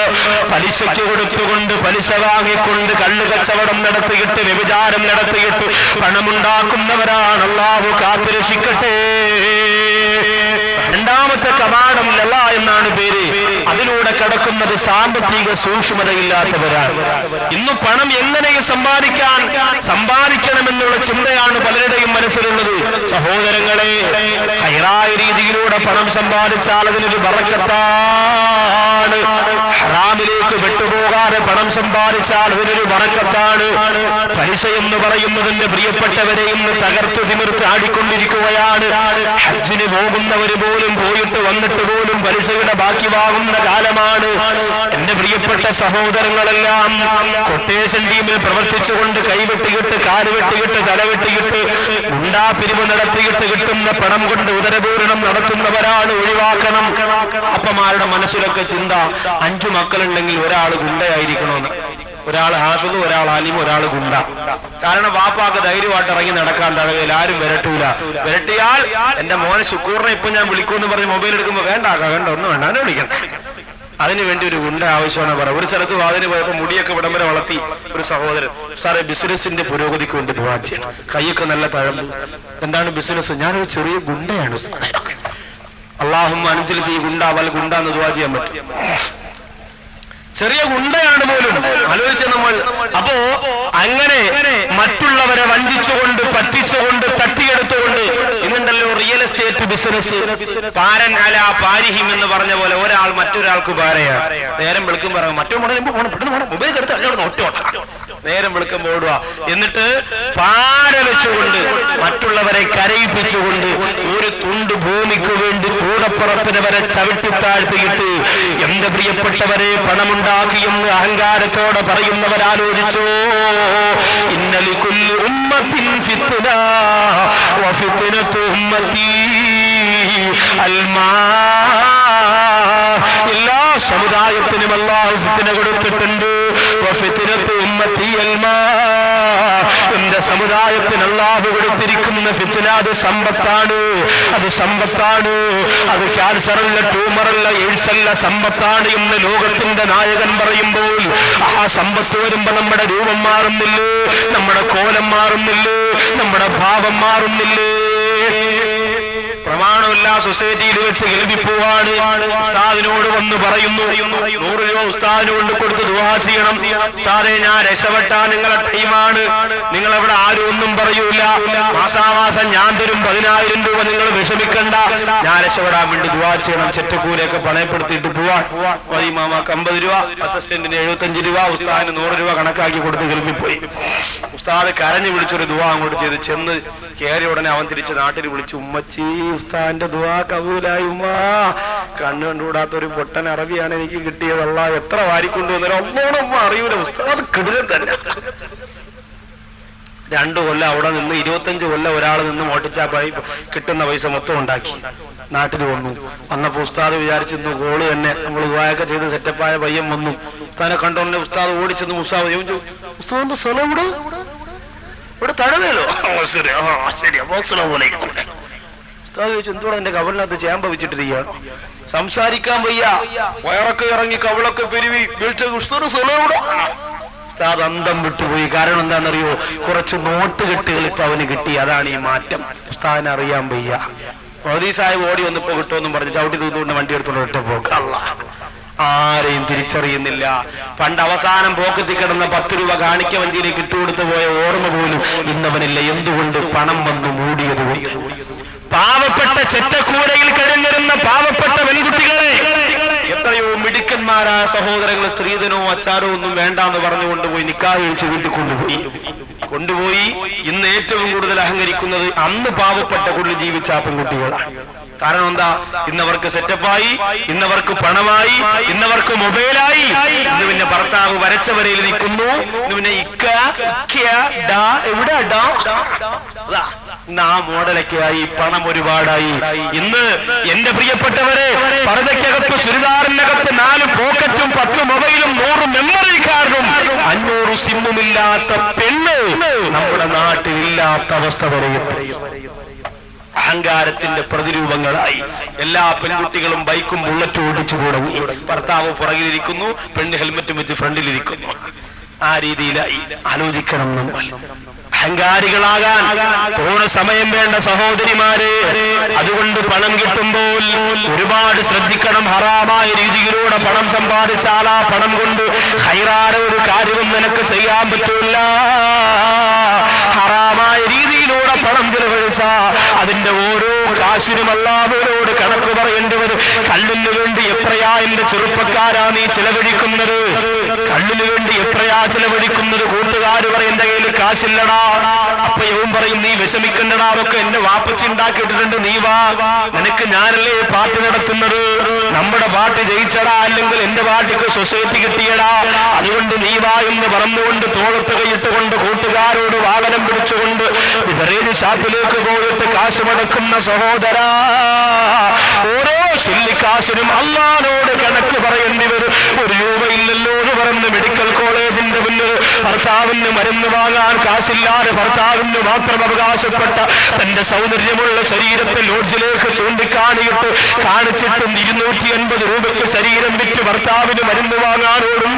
പലിശയ്ക്ക് കൊടുത്തുകൊണ്ട്, പലിശ വാങ്ങിക്കൊണ്ട്, കള്ളു കച്ചവടം നടത്തിയിട്ട്, വ്യഭിചാരം നടത്തിയിട്ട് പണമുണ്ടാക്കുന്നവരാണ്. അല്ലാഹു കാത്തുരക്ഷിക്കട്ടെ. രണ്ടാമത്തെ കവാടം ലള എന്നാണ് പേര്. അതിലൂടെ കടക്കുന്നത് സാമ്പത്തിക സൂക്ഷ്മതയില്ലാത്തവരാണ്. ഇന്ന് പണം എങ്ങനെ സമ്പാദിക്കണമെന്നുള്ള ചിന്തയാണ് പലരുടെയും മനസ്സിലുള്ളത്. സഹോദരങ്ങളെ, ഹൈറായ രീതിയിലൂടെ പണം സമ്പാദിച്ചാൽ അതിനൊരു ബറക്കത്താണ്. ഹറാമിലേക്ക് വിട്ടുപോകാതെ പണം സമ്പാദിച്ചാൽ അതിനൊരു ബറക്കത്താണ്. പലിശ എന്ന് പറയുന്നതിന്റെ പ്രിയപ്പെട്ടവരെ ഇന്ന് തകർത്തു തിമിർത്ത് ആടിക്കൊണ്ടിരിക്കുകയാണ്. ഹജ്ജിന് പോകുന്നവര് പോലും പോയിട്ട് വന്നിട്ട് പോലും പലിശയുടെ ബാക്കി വാങ്ങുന്ന കാലമാണ്. എന്റെ പ്രിയപ്പെട്ട സഹോദരങ്ങളെല്ലാം കൊട്ടേഷൻ ടീമിൽ പ്രവർത്തിച്ചുകൊണ്ട് കൈവെട്ടിയിട്ട്, കാല് വെട്ടിയിട്ട്, തല വെട്ടിയിട്ട്, ഗുണ്ടാപിരിവ് നടത്തിയിട്ട് കിട്ടുന്ന പണം കൊണ്ട് ഉദരപൂരണം നടത്തുന്നവരാണ്. ഒഴിവാക്കണം. അപ്പമാരുടെ മനസ്സിലൊക്കെ ചിന്ത 5 മക്കളുണ്ടെങ്കിൽ ഒരാൾ ഗുണ്ടയായിരിക്കണമെന്ന്. ഒരാൾ ഹാഫിദ്, ഒരാൾ ആലിം, ഒരാൾ ഗുണ്ട. കാരണം വാപ്പാക്ക് ധൈര്യമായിട്ട് ഇറങ്ങി നടക്കാൻ തടകയിൽ ആരും വിരട്ടൂല. വിരട്ടിയാൽ എന്റെ മോനെ ശുക്കൂറിനെ ഇപ്പൊ ഞാൻ വിളിക്കുമെന്ന് പറഞ്ഞ് മൊബൈൽ എടുക്കുമ്പോ വേണ്ട ഒന്നും വേണ്ട, അവനെ വിളിക്കണം. അതിനുവേണ്ടി ഒരു ഗുണ്ട ആവശ്യമാണ് പറ. ഒരു സ്ഥലത്ത് വാതിന് പോയപ്പോ മുടിയൊക്കെ ഇവിടം വരെ വളർത്തി ഒരു സഹോദരൻ, സാറേ ബിസിനസിന്റെ പുരോഗതിക്ക് വേണ്ടി ദുആ ചെയ്യണം. കൈയൊക്കെ നല്ല തഴമ്പ്. എന്താണ് ബിസിനസ്? ഞാനൊരു ചെറിയ ഗുണ്ടയാണ്. അല്ലാഹുമ്മ അൻസിൽ ഫീ ഗുണ്ട വൽ ഗുണ്ട എന്ന് ദുആ ചെയ്യാൻ പറ്റും. ചെറിയ ഗുണ്ടയാണ് പോലും. ആലോചിച്ച നമ്മൾ. അപ്പോ അങ്ങനെ മറ്റുള്ളവരെ വഞ്ചിച്ചുകൊണ്ട്, പറ്റിച്ചുകൊണ്ട്, തട്ടിയെടുത്തുകൊണ്ട് ഇന്നുണ്ടല്ലോ റിയൽ എസ്റ്റേറ്റ് ബിസിനസ്. പാരൻ അല പാരിഹിം എന്ന് പറഞ്ഞ പോലെ ഒരാൾ മറ്റൊരാൾക്ക് പാരയാണ്. നേരം വെളുക്കും പറയാം മറ്റോ മൊബൈൽ എടുത്ത് അല്ലോട് ഒറ്റോട്ട നേരം വെളുക്കുമ്പോൾ ഓടുക. എന്നിട്ട് പാര വെച്ചുകൊണ്ട് മറ്റുള്ളവരെ കരയിപ്പിച്ചുകൊണ്ട് ഒരു തുണ്ട് ഭൂമിക്ക് വേണ്ടി കൂടപ്പുറപ്പിനെ വരെ ചവിട്ടിത്താഴ്ത്തിയിട്ട് എന്റെ പ്രിയപ്പെട്ടവരെ പണമുണ്ടാക്കിയെന്ന് അഹങ്കാരത്തോടെ പറയുന്നവരാലോചിച്ചോ. ഇന്നലികുല്ലി ഉമ്മത്തിൻ ഫിത്ന വഫിത്നതു ഉമ്മത്തി അൽമാ. എല്ലാ സമുദായത്തിനും അല്ലാഹു ഫിത്ന കൊടുത്തിട്ടുണ്ട്. വഫിത്നതു ഉമ്മത്തി അൽമാ. എന്റെ സമുദായത്തിന് അല്ലാഹു കൊടുത്തിരിക്കുന്ന ഫിത്ന അത് സമ്പത്താണ്. അത് സമ്പത്താണ്. അത് ക്യാൻസറല്ല, ട്യൂമറല്ല, എയ്ഡ്സ് അല്ല, സമ്പത്താണ് എന്ന് ലോകത്തിന്റെ നായകൻ പറയുമ്പോൾ ആ സമ്പത്ത് വരുമ്പോ നമ്മുടെ രൂപം മാറുന്നില്ലേ? നമ്മുടെ കോലം മാറുന്നില്ലേ? നമ്മുടെ ഭാവം മാറുന്നില്ലേ? പ്രമാണമില്ല സൊസൈറ്റിയിൽ വെച്ച് കേൾവിപ്പോവാണ്. ഉസ്താദിനോട് വന്ന് പറയുന്നു 100 രൂപ ഉസ്താദിന് കൊണ്ട് കൊടുത്ത് ദുആ ചെയ്യണം. സാറേ ഞാൻ രക്ഷപ്പെട്ടാ നിങ്ങളെ ടൈമാണ്, നിങ്ങളെവിടെ ആരും ഒന്നും പറയൂല, മാസാമാസം ഞാൻ തരും 10,000 രൂപ, നിങ്ങൾ വിഷമിക്കണ്ട, ഞാൻ രക്ഷപ്പെടാൻ വേണ്ടി ദുആ ചെയ്യണം. ചെറ്റക്കൂരൊക്കെ പണയപ്പെടുത്തിയിട്ട് പോവാൻ മാമാക്ക് 50 രൂപ, അസിസ്റ്റന്റിന് 75 രൂപ, ഉസ്താദിന് 100 രൂപ കണക്കാക്കി കൊടുത്ത് കേൾവിപ്പോയി. ഉസ്താദ് കരഞ്ഞു വിളിച്ചൊരു ദുആ അങ്ങോട്ട് ചെയ്ത് ചെന്ന് കയറി ഉടനെ അവൻ തിരിച്ച് നാട്ടിൽ വിളിച്ചു, ഉമ്മച്ചി ഉസ്താദിന്റെ ദുആ കബൂലായി ഉമ്മാ. കണ്ണു കണ്ടുകൂടാത്തൊരു പൊട്ടൻ അറബിയാണ് എനിക്ക് കിട്ടിയത്. അല്ലാഹ് എത്ര വാരിക്കൊണ്ടുവന്നോ ഒന്നോടൊമ്മ അറിയൂല ഉസ്താദ് കിടിലൻ തന്നെ. 2 കൊല്ലം അവിടെ നിന്ന് 25 കൊല്ലം ഒരാൾ നിന്ന് മോട്ടിച്ചാ കിട്ടുന്ന പൈസ മൊത്തം ഉണ്ടാക്കി നാട്ടിൽ വന്നു. വന്നപ്പോ ഉസ്താദ് വിചാരിച്ചിരുന്നു ഗോള് തന്നെ നമ്മൾ ദുആയൊക്കെ ചെയ്ത് സെറ്റപ്പായ പയ്യൻ വന്നു. ഉസ്താദിനെ കണ്ടോണ്ട് ഉസ്താദ് ഓടിച്ചെന്ന് ഉസ്താദിന്റെ സ്ഥലം ഇവിടെ തഴവേലോ. ഉസ്താദ് ചോദിച്ചു എന്തോടെ എന്റെ കവലിനകത്ത് ചേമ്പ വെച്ചിട്ടിരിക്കുകയാണ്, സംസാരിക്കാൻ വയ്യ, വയറൊക്കെ ഇറങ്ങി കവളൊക്കെ പെരുവി ഉസ്താദ് സ്ഥലം ഇവിടെ. ഉസ്താദ് അന്തം വിട്ടുപോയി. കാരണം എന്താണെന്നറിയോ? കുറച്ച് നോട്ട് കെട്ടുകൾ ഇപ്പൊ അവന് കിട്ടി. അതാണ് ഈ മാറ്റം. ഉസ്താദിനെ അറിയാൻ വയ്യ. മോദി സാഹിബ് ഓടി വന്നിപ്പോ കിട്ടുമെന്നും പറഞ്ഞ് ചവിട്ടി തൂത്തുകൊണ്ട് വണ്ടി എടുത്തോണ്ട് ഒറ്റ പോക്ക്. ആരെയും തിരിച്ചറിയുന്നില്ല. പണ്ട് അവസാനം പോക്കത്തി കിടന്ന 10 രൂപ കാണിക്ക വഞ്ചിയിലേക്ക് ഇട്ടുകൊടുത്തു പോയ ഓർമ്മ പോലും ഇന്നവനില്ല. എന്തുകൊണ്ട്? പണം വന്നു മൂടിയത്. പാവപ്പെട്ട ചെറ്റക്കൂരയിൽ കഴിഞ്ഞിരുന്ന പാവപ്പെട്ട പെൺകുട്ടികളെ എത്രയോ മിടുക്കന്മാരായ സഹോദരങ്ങൾ സ്ത്രീധനോ അച്ചാരോ ഒന്നും വേണ്ടാന്ന് പറഞ്ഞുകൊണ്ടുപോയി നിക്കാഹ് കഴിച്ച് വീട്ടിൽ കൊണ്ടുപോയി. ഇന്ന് ഏറ്റവും കൂടുതൽ അഹങ്കരിക്കുന്നത് അന്ന് പാവപ്പെട്ട കൊള്ളി ജീവിച്ച പെൺകുട്ടികളാണ്. കാരണം എന്താ? ഇന്നവർക്ക് സെറ്റപ്പായി, ഇന്നവർക്ക് പണമായി, ഇന്നവർക്ക് മൊബൈലായി. ഇന്ന് പിന്നെ ഭർത്താവ് വരച്ച വരയിൽ നിൽക്കുന്നു. ഇന്ന് പിന്നെ എവിടെ ആ മോഡലൊക്കെ ആയി, പണം ഒരുപാടായി. ഇന്ന് എന്റെ പ്രിയപ്പെട്ടവരെ, പർദ്ദയ്ക്കകത്ത് ചുരിദാറിനകത്ത് 4 പോക്കറ്റും 10 മൊബൈലും 100 മെമ്മറി കാർഡും 500 സിമ്മുമില്ലാത്ത പെണ്ണ് നമ്മുടെ നാട്ടിലില്ലാത്ത അവസ്ഥ വരെ അഹങ്കാരത്തിന്റെ പ്രതിരൂപങ്ങളായി. എല്ലാ പെൺകുട്ടികളും ബൈക്കും ബുള്ളറ്റും ഓടിച്ചു തുടങ്ങി. ഭർത്താവ് പുറകിലിരിക്കുന്നു, പെണ്ണ് ഹെൽമറ്റും വെച്ച് ഫ്രണ്ടിലിരിക്കുന്നു. ആ രീതിയിലായി. ആലോചിക്കണം നമ്മൾ. അഹങ്കാരികളാകാൻ തോണ സമയം വേണ്ട സഹോദരിമാരെ. അതുകൊണ്ട് പണം കിട്ടുമ്പോൾ ഒരുപാട് ശ്രദ്ധിക്കണം. ഹറാമായ രീതിയിലൂടെ പണം സമ്പാദിച്ചാൽ ആ പണം കൊണ്ട് ഖൈറായ ഒരു കാര്യവും നിനക്ക് ചെയ്യാൻ പറ്റില്ല. ഹറാമായ രീതിയിലൂടെ പണം ചെലവഴിച്ച അതിന്റെ ഓരോ കാശിനും അല്ലാഹുവിനോട് കണക്ക് പറയേണ്ടി വരും. കള്ളിന് വേണ്ടി എത്രയാ എന്റെ ചെറുപ്പക്കാരാ നീ ചെലവഴിക്കുന്നത്? കള്ളിന് വേണ്ടി എത്രയാ ചെലവഴിക്കുന്നത്? കൂട്ടുകാര് പറയും എന്റെ കയ്യിൽ കാശില്ലടാ. അപ്പയവും പറയും നീ വിഷമിക്കണ്ടടാ, അതൊക്കെ എന്റെ വാപ്പച്ചി ഉണ്ടാക്കിയിട്ടുണ്ട്, നീ വാ, നിനക്ക് ഞാനല്ലേ പാർട്ടി നടത്തുന്നത്, നമ്മുടെ പാർട്ടി ജയിച്ചടാ, അല്ലെങ്കിൽ എന്റെ പാർട്ടിക്ക് സൊസൈറ്റി കിട്ടിയടാ, അതുകൊണ്ട് നീ വാ എന്ന് പറഞ്ഞുകൊണ്ട് തോളത്ത് കൈയിട്ടുകൊണ്ട് കൂട്ടുകാരോട് വാഹനം പിടിച്ചുകൊണ്ട് ബിവറേജ് ഷാപ്പിലേക്ക് പോയിട്ട് കാശ് മടക്കുന്ന സഹോദരാ, ഓരോ ശില്ലിക്കാശിനും അള്ളാനോട് കണക്ക് പറയേണ്ടി വരും. 1 രൂപയില്ലല്ലോ എന്ന് പറഞ്ഞ് മെഡിക്കൽ കോളേജിന്റെ മുന്നിൽ ഭർത്താവിന് മരുന്ന് വാങ്ങാൻ കാശില്ലാതെ ഭർത്താവിന് മാത്രം അവകാശപ്പെട്ട തന്റെ സൗന്ദര്യമുള്ള ശരീരത്തെ ലോഡ്ജിലേക്ക് ചൂണ്ടിക്കാണിയിട്ട് കാണിച്ചിട്ടും 250 രൂപയ്ക്ക് ശരീരം വിറ്റ് ഭർത്താവിന് മരുന്ന് വാങ്ങാനോടും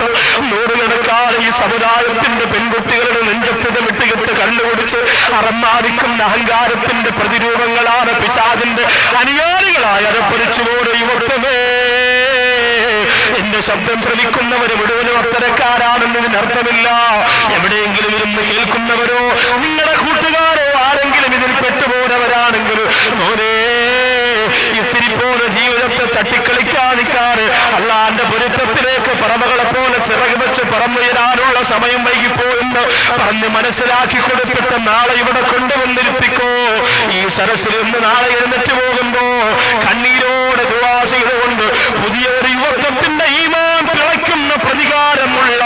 നൂറുകണക്കാണ് ഈ സമുദായത്തിന്റെ പെൺകുട്ടികളുടെ നെഞ്ചത്തത് വിട്ടുകിട്ട് കണ്ടുപിടിച്ച് അറമാദിക്കുന്ന അഹങ്കാരത്തിന്റെ പ്രതിരൂപങ്ങളാണ് പിശാചിന്റെ അനുയായികളായ അരപ്പരിച്ചുപോട് യുവത്വമേ. എന്റെ ശബ്ദം ശ്രമിക്കുന്നവര് മുഴുവനും അത്തരക്കാരാണെന്നതിന് അർത്ഥമില്ല. എവിടെയെങ്കിലും ഇരുന്ന് കേൾക്കുന്നവരോ നിങ്ങളുടെ കൂട്ടുകാരോ ആരെങ്കിലും ഇതിൽ പെട്ടുപോകുന്നവരാണെങ്കിൽ മോനെ ഇത്തിരി പോലെ ജീവിതത്തെ തട്ടിക്കളിക്കാതിക്കാറ് അള്ളാന്റെ പൊരുത്തത്തിലേക്ക് പറമകളെ പോലെ ചിറക് വെച്ച് പറന്നുയരാനുള്ള സമയം വൈകിപ്പോയെന്ന് പറഞ്ഞ് മനസ്സിലാക്കി കൊടുത്തിട്ട് നാളെ ഇവിടെ കൊണ്ടുവന്നിരിപ്പിക്കോ. ഈ സരസിൽ നിന്ന് നാളെ എഴുന്നേറ്റ് പോകുമ്പോ കണ്ണീരോടെ ദുആ ചെയ്തുകൊണ്ട് പുതിയ ഒരു യുവത്വത്തിന്റെ ഈമാൻ തിളയ്ക്കുന്ന പ്രതികാരമുള്ള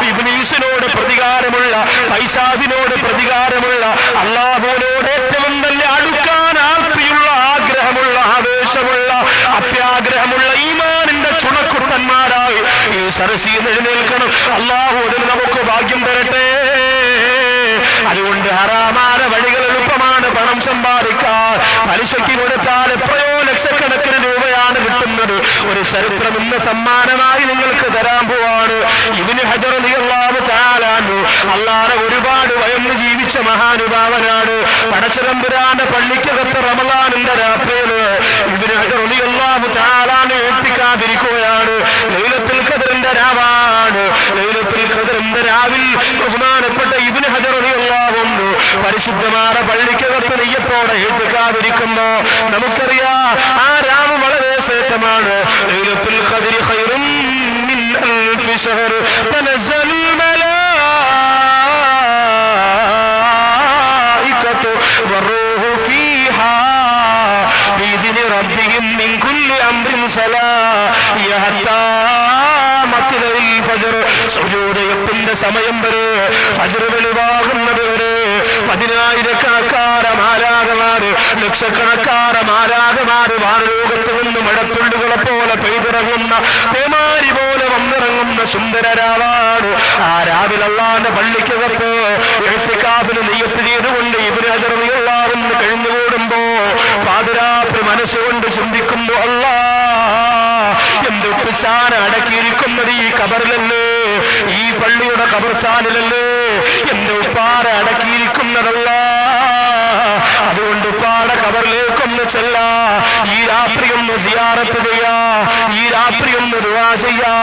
ഇബ്ലീസിനോട് പ്രതികാരമുള്ള പൈശാചിനോട് പ്രതികാരമുള്ള അല്ലാഹുവിനോട് ഏറ്റവും നല്ല അടുക്കാൻ ആർത്തിയുള്ള ആഗ്രഹമുള്ള ആവേശമുള്ള അത്യാഗ്രഹമുള്ള ഈമാനിന്റെ ചുണക്കുട്ടന്മാരായി ഈ സരസിൽ എഴുന്നേൽക്കണം. അല്ലാഹു അതിന് നമുക്ക് ഭാഗ്യം തരട്ടെ. അതുകൊണ്ട് ഹറാമായ വഴികൾ എളുപ്പമാണ് പണം സമ്പാദിക്കാൻ. പലിശയ്ക്ക് കൊടുത്താൽ എത്രയോ ലക്ഷക്കണക്കിന് രൂപയാണ് കിട്ടുന്നത്. ഒരു ചരിത്രം ഇന്ന് സമ്മാനമായി നിങ്ങൾക്ക് തരാൻ പോവാണ്. ഇബ്നു ഹജർ റളിയല്ലാഹു തആല അൻഹു അല്ലാഹുവിനെ ഒരുപാട് വയന്ന് ജീവിച്ച മഹാനുഭാവനാണ്. പടച്ചതമ്പുരാന്റെ പള്ളിക്കകത്ത് റമളാനിന്റെ രാത്രിയിൽ ഇബ്നു ഹജർ റളിയല്ലാഹു തആല എത്തിക്കാതിരിക്കുകയാണ്. ലൈലത്തുൽ ഖദറിന്റെ രാവാണ്. ലൈലത്തുൽ ഖദറിന്റെ രാവിൽ ബഹുമാനപ്പെട്ട ഇബ്നു ഹജർ റളിയല്ലാഹു അൻഹു പരിശുദ്ധമായ പള്ളിക്കകത്ത് നെയ്യത്തോടെ എത്തിക്കാതിരിക്കുമ്പോ നമുക്കറിയാം ആ രാവ് വളരെ ശ്രേഷ്ഠമാണ്. ലൈലത്തുൽ ഖദരി ഖൈറും മിൻ അൽഫി ശഹർ തനസ്സലുൽ മലായികതു വറൂഹു ഫീഹാ സമയം വരെ, ഫജ്ർ വെളിവാകുന്നത് വരെ 10,000-കണക്കാര മാലാഖമാര്, ലക്ഷക്കണക്കാര മാലാഖമാര് വാനലോകത്ത് നിന്ന് മഴത്തുള്ളുകളെ പോലെ പെയ്തിറങ്ങുന്ന പേമാരി പോലെ വന്നിറങ്ങുന്ന സുന്ദരരാവാണ്. ആ രാവിലെ അല്ലാഹുവിന്റെ പള്ളിക്കകത്ത് ഇഅ്തികാഫിന് നിയ്യത്ത് ചെയ്തുകൊണ്ട് ഇബ്നു ഹജർ റളിയല്ലാഹു അൻഹു കഴിഞ്ഞുകൂടുമ്പോ പാതിരാത്രി മനസ്സുകൊണ്ട് ചിന്തിക്കുന്നു, അല്ലാഹ് എന്റെ ഉപ്പച്ചാന അടക്കിയിരിക്കുന്നത് ഈ ഖബറിലല്ലേ, ഈ പള്ളിയുടെ ഖബർസ്ഥാനിലല്ലേ എന്റെ ഉപ്പാന അടക്കിയിരിക്കുന്നതല്ല. അതുകൊണ്ട് ഉപ്പാടെ ഖബറിലേക്കൊന്ന് ചെല്ലാ, ഈ രാത്രി ഒന്ന് സിയാറത്ത് ചെയ്യാ, ഈ രാത്രി ഒന്ന് ദുആ ചെയ്യാ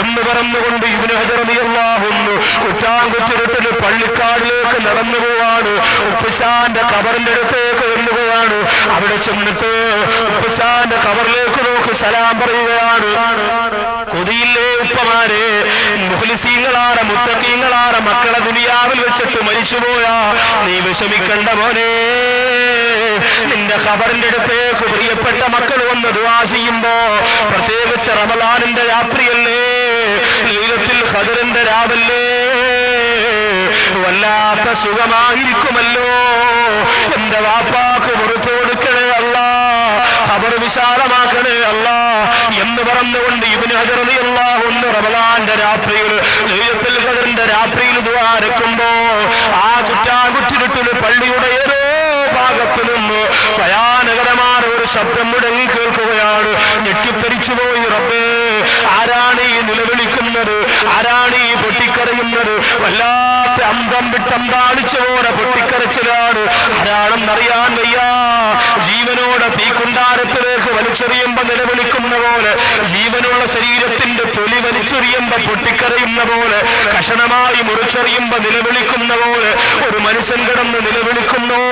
എന്ന് പറഞ്ഞുകൊണ്ട് ഇബ്നു ഹജർ റളിയല്ലാഹു അൻഹു കുറ്റാങ്കുറ്റിരുട്ടിന് പള്ളിക്കാടിലേക്ക് നടന്നു പോവാണ്. ഉപ്പച്ചാന്റെ ഖബറിന്റെ അടുത്തേക്ക് വരുന്നതാണ്. അവിടെ ചെന്നിട്ട് ഉപ്പച്ചാന്റെ ഖബറിലേക്ക് നോക്കി സലാം പറയുകയാണ്. കൊതിയില്ലേ ഉപ്പമാരെ, മുഖ്ലിസീങ്ങളാണ്, മുത്തഖീങ്ങളാണ് മക്കളെ ദുനിയാവിൽ വെച്ചിട്ട് മരിച്ചുപോയാ നീ വിഷമിക്കണ്ട മോനെ. നിന്റെ ഖബറിന്റെ അടുത്തേക്ക് പ്രിയപ്പെട്ട മക്കൾ വന്ന് ദുആ ചെയ്യുമ്പോ, പ്രത്യേകിച്ച് റമളാനിന്റെ രാത്രിയല്ലേ, ലൈലത്തുൽ ഖദറിന്റെ രാവല്ലേ, വല്ലാത്ത സുഖമായിരിക്കുമല്ലോ. എന്റെ വാപ്പാക്ക് പുറത്തു കൊടുക്കണേ അല്ലാഹ്, ഖബർ വിശാലമാക്കണേ അല്ലാഹ് എന്ന് പറഞ്ഞുകൊണ്ട് ഇബ്നു ഹജർ റളിയല്ലാഹു അൻഹു റമളാന്റെ രാത്രിയിൽ, ലൈലത്തുൽ ഖദറിന്റെ രാത്രിയിൽ ദുആ അരക്കുമ്പോ ആ കുറ്റാകുറ്റിരുട്ടിൽ പള്ളിയുടെ ഏതോ ഭാഗത്തു നിന്ന് ഭയാനകരമായ ഒരു ശബ്ദം മുടങ്ങി കേൾക്കുകയാണ്. ഞെട്ടിത്തരിച്ചുപോയി, റബ്ബേ ആരാണ് ഈ നിലവിളിക്കുന്നത്, ആരാണ് ഈ പൊട്ടിക്കരയുന്നത്? വല്ലാത്ത അന്തം വിട്ടന്താണിച്ചു പോലെ പൊട്ടിക്കരച്ചിലാണ്. ആരാണെന്നറിയാൻ വയ്യ. ജീവനോടെ തീക്കുണ്ടാരത്തിലേക്ക് വലിച്ചെറിയുമ്പോ നിലവിളിക്കുന്ന പോലെ, ജീവനുള്ള ശരീരത്തിന്റെ തൊലി വലിച്ചെറിയുമ്പോ പൊട്ടിക്കരയുന്ന പോലെ, കഷണമായി മുറിച്ചെറിയുമ്പോ നിലവിളിക്കുന്ന പോലെ ഒരു മനുഷ്യൻ കിടന്ന് നിലവിളിക്കുന്നു.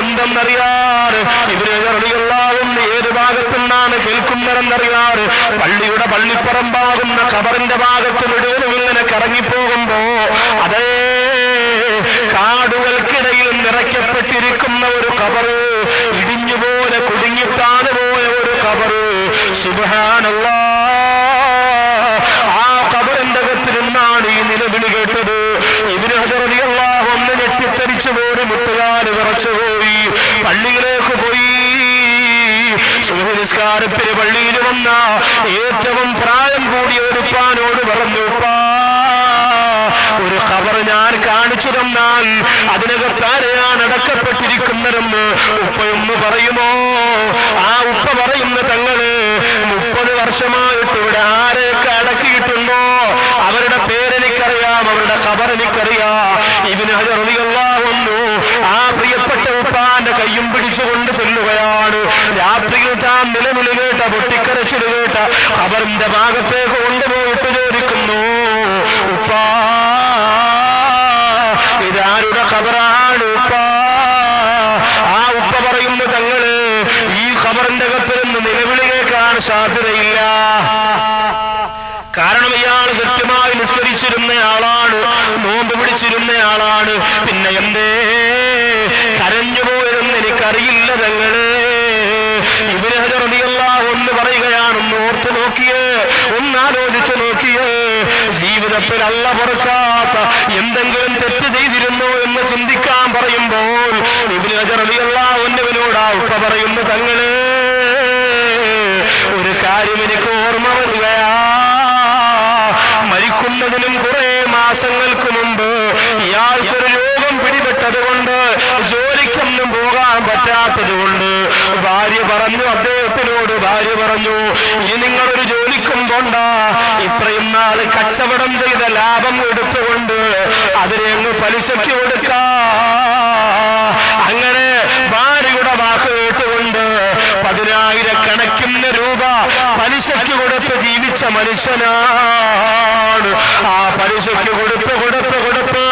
എന്തെന്നറിയാറ് ഇബ്നു ഹജർ റളിയല്ലാഹു അൻഹു ഏത് ഭാഗത്തുനിന്നാണ് കേൾക്കുന്നതെന്നറിയാറ്. പള്ളിയുടെ പള്ളിപ്പറമ്പാകുന്ന ഖബറിന്റെ ഭാഗത്ത് മുഴുവനും ഇങ്ങനെ കറങ്ങിപ്പോകുമ്പോ, അതേ കാടുകൾക്കിടയിൽ നിറയ്ക്കപ്പെട്ടിരിക്കുന്ന ഒരു ഖബറ്, ഇടിഞ്ഞുപോലെ കുടുങ്ങിത്താണു പോയ ഒരു ഖബറ്. സുബ്ഹാനല്ലാഹ്, ആ ഖബറിന്റെ അകത്തിരുന്നാണ് ഈ നിലവിളി കേട്ടത്. ഇബ്നു ഹജർ റളിയല്ലാഹു അൻഹു ഞെട്ടിത്തരിച്ചു പോയി, മുട്ടുകാല് വിറച്ചുപോയി, പള്ളിയിലേക്ക് പോയി. സുബ്ഹ് നിസ്കാരത്തിന് പള്ളിയിൽ വന്ന ഏറ്റവും പ്രായം കൂടിയ ഒരു ഉപ്പാനോട് പറഞ്ഞു, ഉപ്പാ ഒരു ഖബർ ഞാൻ കാണിച്ചു തന്നാൽ അതിനകത്താരെയാണ് അടക്കപ്പെട്ടിരിക്കുന്നതെന്ന് ഉപ്പയൊന്ന് പറയുമോ? ആ ഉപ്പ പറയുന്ന തങ്ങള് 30 വർഷമായിട്ട് ഇവിടെ ആരെയൊക്കെ അടക്കിയിട്ടുണ്ടോ അവരുടെ പേരെനിക്കറിയാം, അവരുടെ ഖബർ എനിക്കറിയാം. ഇബ്നു ഹജർ റളിയല്ലാഹു അൻഹു ആ പ്രിയപ്പെട്ട ഉപ്പാന്റെ കയ്യും പിടിച്ചുകൊണ്ട് ചെല്ലുകയാണ്. രാത്രിയിൽ താൻ നിലവിളി കേട്ട, പൊട്ടിക്കരച്ചിൽ കേട്ട ഖബറിന്റെ ഭാഗത്തേക്ക് കൊണ്ടുപോയിട്ട് ചോദിക്കുന്നു, ഉപ്പാ ഇതാരുടെ ഖബറാണ് ഉപ്പാ? ആ ഉപ്പ പറയുന്നു, തങ്ങള് ഈ ഖബറിന്റെ അകത്ത് നിന്ന് നിലവിളി കേൾക്കാൻ സാധ്യതയില്ല. കാരണം ഇയാൾ കൃത്യമായി നിസ്കരിച്ചിരുന്ന ആളാണ്, നോമ്പ് പിടിച്ചിരുന്ന ആളാണ്. പിന്നെ എന്തേ കരഞ്ഞുപോയതെന്ന് എനിക്കറിയില്ല തങ്ങള്. ഇബ്നു ഹജർ റളിയല്ലാഹു അൻഹു പറയുകയാണ്, ഒന്ന് ഓർത്തു നോക്കിയേ, ഒന്നാലോചിച്ചു നോക്കിയേ, ജീവിതത്തിൽ അല്ല പൊറുക്കാത്ത എന്തെങ്കിലും തെറ്റ് ചെയ്തിരുന്നോ എന്ന് ചിന്തിക്കാൻ പറയുമ്പോൾ ഇബ്നു ഹജർ റളിയല്ലാഹു അൻഹുവിനോട് ആ ഉപ്പ പറയുന്നു, തങ്ങള് ഒരു കാര്യം എനിക്ക് ഓർമ്മ വരികയാ. മരിക്കുന്നതിനും കുറെ മാസങ്ങൾക്ക് മുമ്പ് ഇയാൾക്കൊരു രോഗം പിടിപെട്ടത് കൊണ്ട്, ജോലിക്കൊന്നും പോകാൻ പറ്റാത്തത് കൊണ്ട് ഭാര്യ പറഞ്ഞു, അദ്ദേഹത്തിനോട് ഭാര്യ പറഞ്ഞു, ഇനി നിങ്ങളൊരു ജോലിക്കും പോണ്ട, ഇത്രയും നാൾ കച്ചവടം ചെയ്ത ലാഭം എടുത്തുകൊണ്ട് അതിനെ അങ്ങ് പലിശയ്ക്ക് കൊടുക്കാ. അങ്ങനെ ഭാര്യയുടെ വാക്ക് കേട്ടുകൊണ്ട് 10,000 രൂപ പലിശയ്ക്ക് കൊടുത്ത് ജീവിച്ച മനുഷ്യനാണ്. ആ പലിശയ്ക്ക് കൊടുത്ത് കൊടുത്ത് കൊടുത്ത്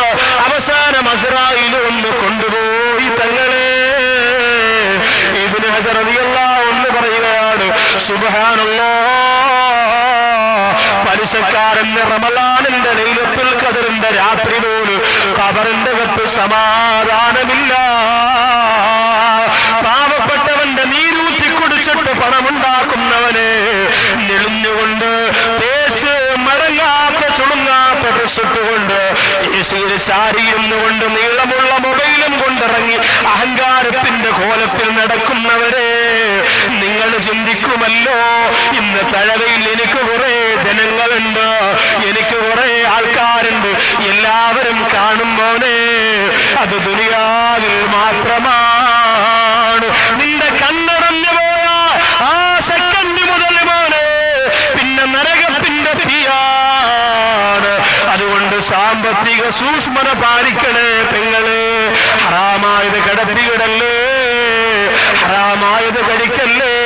അവസാനം അസ്രായീൽ ഒന്ന് കൊണ്ടുപോയി തങ്ങളെ. ഇബ്നു ഹജർ റളിയല്ലാഹു അൻഹു പറയുകയാണ്, സുബ്ഹാനല്ലാഹ്, പലിശക്കാരന്റെ റമളാനിന്റെ ലൈലത്തുൽ ഖദറിന്റെ രാത്രി പോലും ഖബറിന്റെ അകത്ത് സമാധാനമില്ല. പാവപ്പെട്ടവന്റെ നീരൂറ്റി കുടിച്ചിട്ട് പണമുണ്ടാക്കുന്നവനെ നെളിഞ്ഞുകൊണ്ട് തേച്ച് മടങ്ങാത്ത ചുളുങ്ങാത്ത ഡ്രസ്സിട്ടുകൊണ്ട് മീശയിൽ ചാരിയിരുന്നുകൊണ്ട് നീളമുള്ള മൊബൈലും കൊണ്ടിറങ്ങി അഹങ്കാരത്തിന്റെ കോലത്തിൽ നടക്കുന്നവരെ നിങ്ങൾ ചിന്തിക്കുമല്ലോ, ഇന്ന് തഴവയിൽ എനിക്ക് കുറെ ജനങ്ങളുണ്ട്, എനിക്ക് കുറെ ആൾക്കാരുണ്ട്, എല്ലാവരും കാണുമ്പോനെ അത് ദുനിയാവിൽ മാത്രമാണ്. നിന്റെ കണ്ണടഞ്ഞു പോയ ആ സെക്കൻഡ് മുതൽ മോനെ പിന്നെ നരകത്തിന്റെ തീയാണ്. അതുകൊണ്ട് സാമ്പത്തിക സൂക്ഷ്മത പാലിക്കണേ പെങ്ങള്. ഹറാമായത് കടത്തിയിടല്ലേ, ഹറാമായത് കഴിക്കല്ലേ.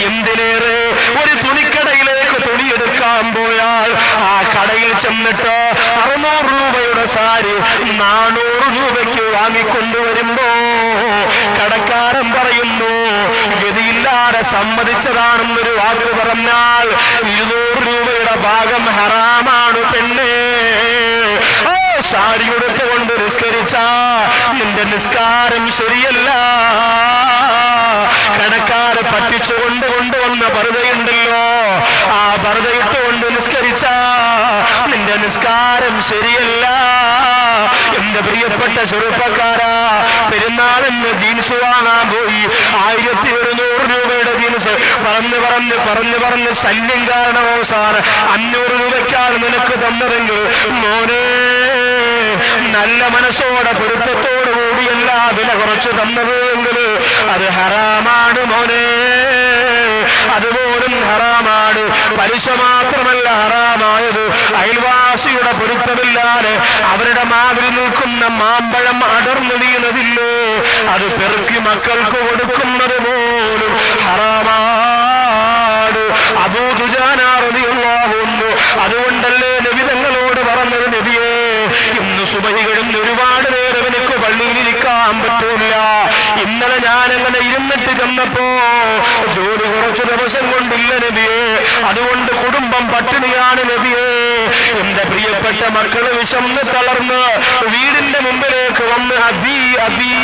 എന്തിനേറെ ഒരു തുണിക്കടയിലേക്ക് തുണിയെടുക്കാൻ പോയാൽ ആ കടയിൽ ചെന്നിട്ട് 600 രൂപയുടെ സാരി 400 രൂപയ്ക്ക് വാങ്ങിക്കൊണ്ടുവരുമ്പോ കടക്കാരൻ പറയുന്നു, ഗതിയില്ലാതെ സമ്മതിച്ചതാണെന്നൊരു വാക്ക് പറഞ്ഞാൽ 200 രൂപയുടെ ഭാഗം ഹറാമാണ് പെണ്ണേ. സാരി ഉടുത്തുകൊണ്ട് നിസ്കരിച്ച നിന്റെ നിസ്കാരം ശരിയല്ല. കടക്കാരെ പറ്റിച്ചുകൊണ്ട് കൊണ്ടുവന്ന പർദ്ദയുണ്ടല്ലോ, ആ പർദ്ദയിട്ടുകൊണ്ട് നിസ്കരിച്ച നിന്റെ നിസ്കാരം ശരിയല്ല. എന്റെ പ്രിയപ്പെട്ട ചെറുപ്പക്കാരാ, പെരുന്നാളിന് ജീൻസ് വാങ്ങാൻ പോയി 1100 രൂപയുടെ ജീൻസ് പറഞ്ഞ് ശല്യം കാരണവസാനം 500 രൂപയ്ക്കാണ് നിനക്ക് തന്നതെങ്കിൽ മോനെ നല്ല മനസ്സോടെ പൊരുത്തത്തോടു കൂടിയല്ല വില കുറച്ച് തന്നതെങ്കിൽ അത് ഹറാമാണ് മോനെ, അതുപോലും ഹറാമാണ്. പലിശ മാത്രമല്ല ഹറാമായത്, അയൽവാസിയുടെ പൊരുത്തമില്ലാതെ അവരുടെ മാവിൽ നിൽക്കുന്ന മാമ്പഴം അടർന്നു വീണതില്ലേ, അത് പെറുക്കി മക്കൾക്ക് കൊടുക്കുന്നത് പോലും ഹറാമാണ്. അബൂ ദുജാന റളിയല്ലാഹു അൻഹു അതുകൊണ്ടല്ലേ നബി തങ്ങളോട് പറഞ്ഞത്, നബിയേ ഇന്ന് സുബഹി കഴിഞ്ഞ് ഒരുപാട് നേരം എനിക്ക് പള്ളിയിലിരിക്കാൻ പറ്റൂല. ഇന്നലെ ഞാനങ്ങനെ ഇരുന്നിട്ട് ചെന്നപ്പോ ജോലി കുറച്ചു ദിവസം കൊണ്ടില്ല നബിയേ, അതുകൊണ്ട് കുടുംബം പട്ടിണിയാണ് നബിയേ. എന്റെ പ്രിയപ്പെട്ട മക്കള് വിശന്ന് തളർന്ന് വീടിന്റെ മുമ്പിലേക്ക് വന്ന് അബീ അബീ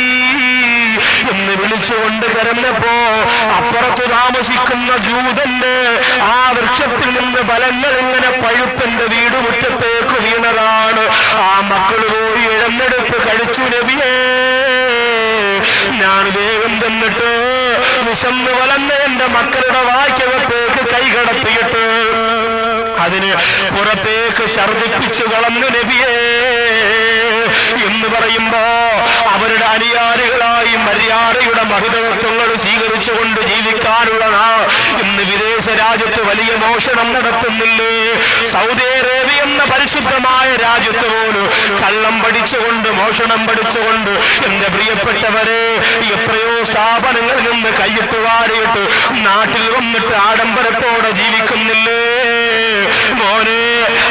എന്ന് വിളിച്ചുകൊണ്ട് കരഞ്ഞപ്പോ അപ്പുറത്ത് താമസിക്കുന്ന ജൂതന്റെ ആ വൃക്ഷത്തിൽ നിന്ന് ഫലങ്ങൾ ഇങ്ങനെ പഴുപ്പന്റെ വീടുമുറ്റത്തേക്ക് വീണതാണ്. ആ മക്കള് പോയി ഇഴന്നെടുത്ത് കഴിച്ചു നബിയേ. ഞാൻ വേഗം തന്നിട്ട് വിശന്ന് വലന്ന എന്റെ മക്കളുടെ വായ്ക്കകത്തേക്ക് കൈകടത്തിയിട്ട് അതിന് പുറത്തേക്ക് ഛർദിപ്പിച്ചു കളഞ്ഞു നബിയേ എന്ന് പറയുമ്പോ അവരുടെ അനുയായികളായി മര്യാദയുടെ മഹിതത്വങ്ങൾ സ്വീകരിച്ചുകൊണ്ട് ജീവിക്കാനുള്ള ഇന്ന് വിദേശ രാജ്യത്ത് വലിയ മോഷണം നടത്തുന്നില്ലേ? സൗദി അറേബ്യ എന്ന പരിശുദ്ധമായ രാജ്യത്ത് പോലും കള്ളം പഠിച്ചുകൊണ്ട് മോഷണം പഠിച്ചുകൊണ്ട് എന്റെ പ്രിയപ്പെട്ടവരെ എത്രയോ സ്ഥാപനങ്ങളിൽ നിന്ന് കയ്യിട്ട് വാരിയിട്ട് നാട്ടിൽ വന്നിട്ട് ആഡംബരത്തോടെ ജീവിക്കുന്നില്ലേ മോനെ?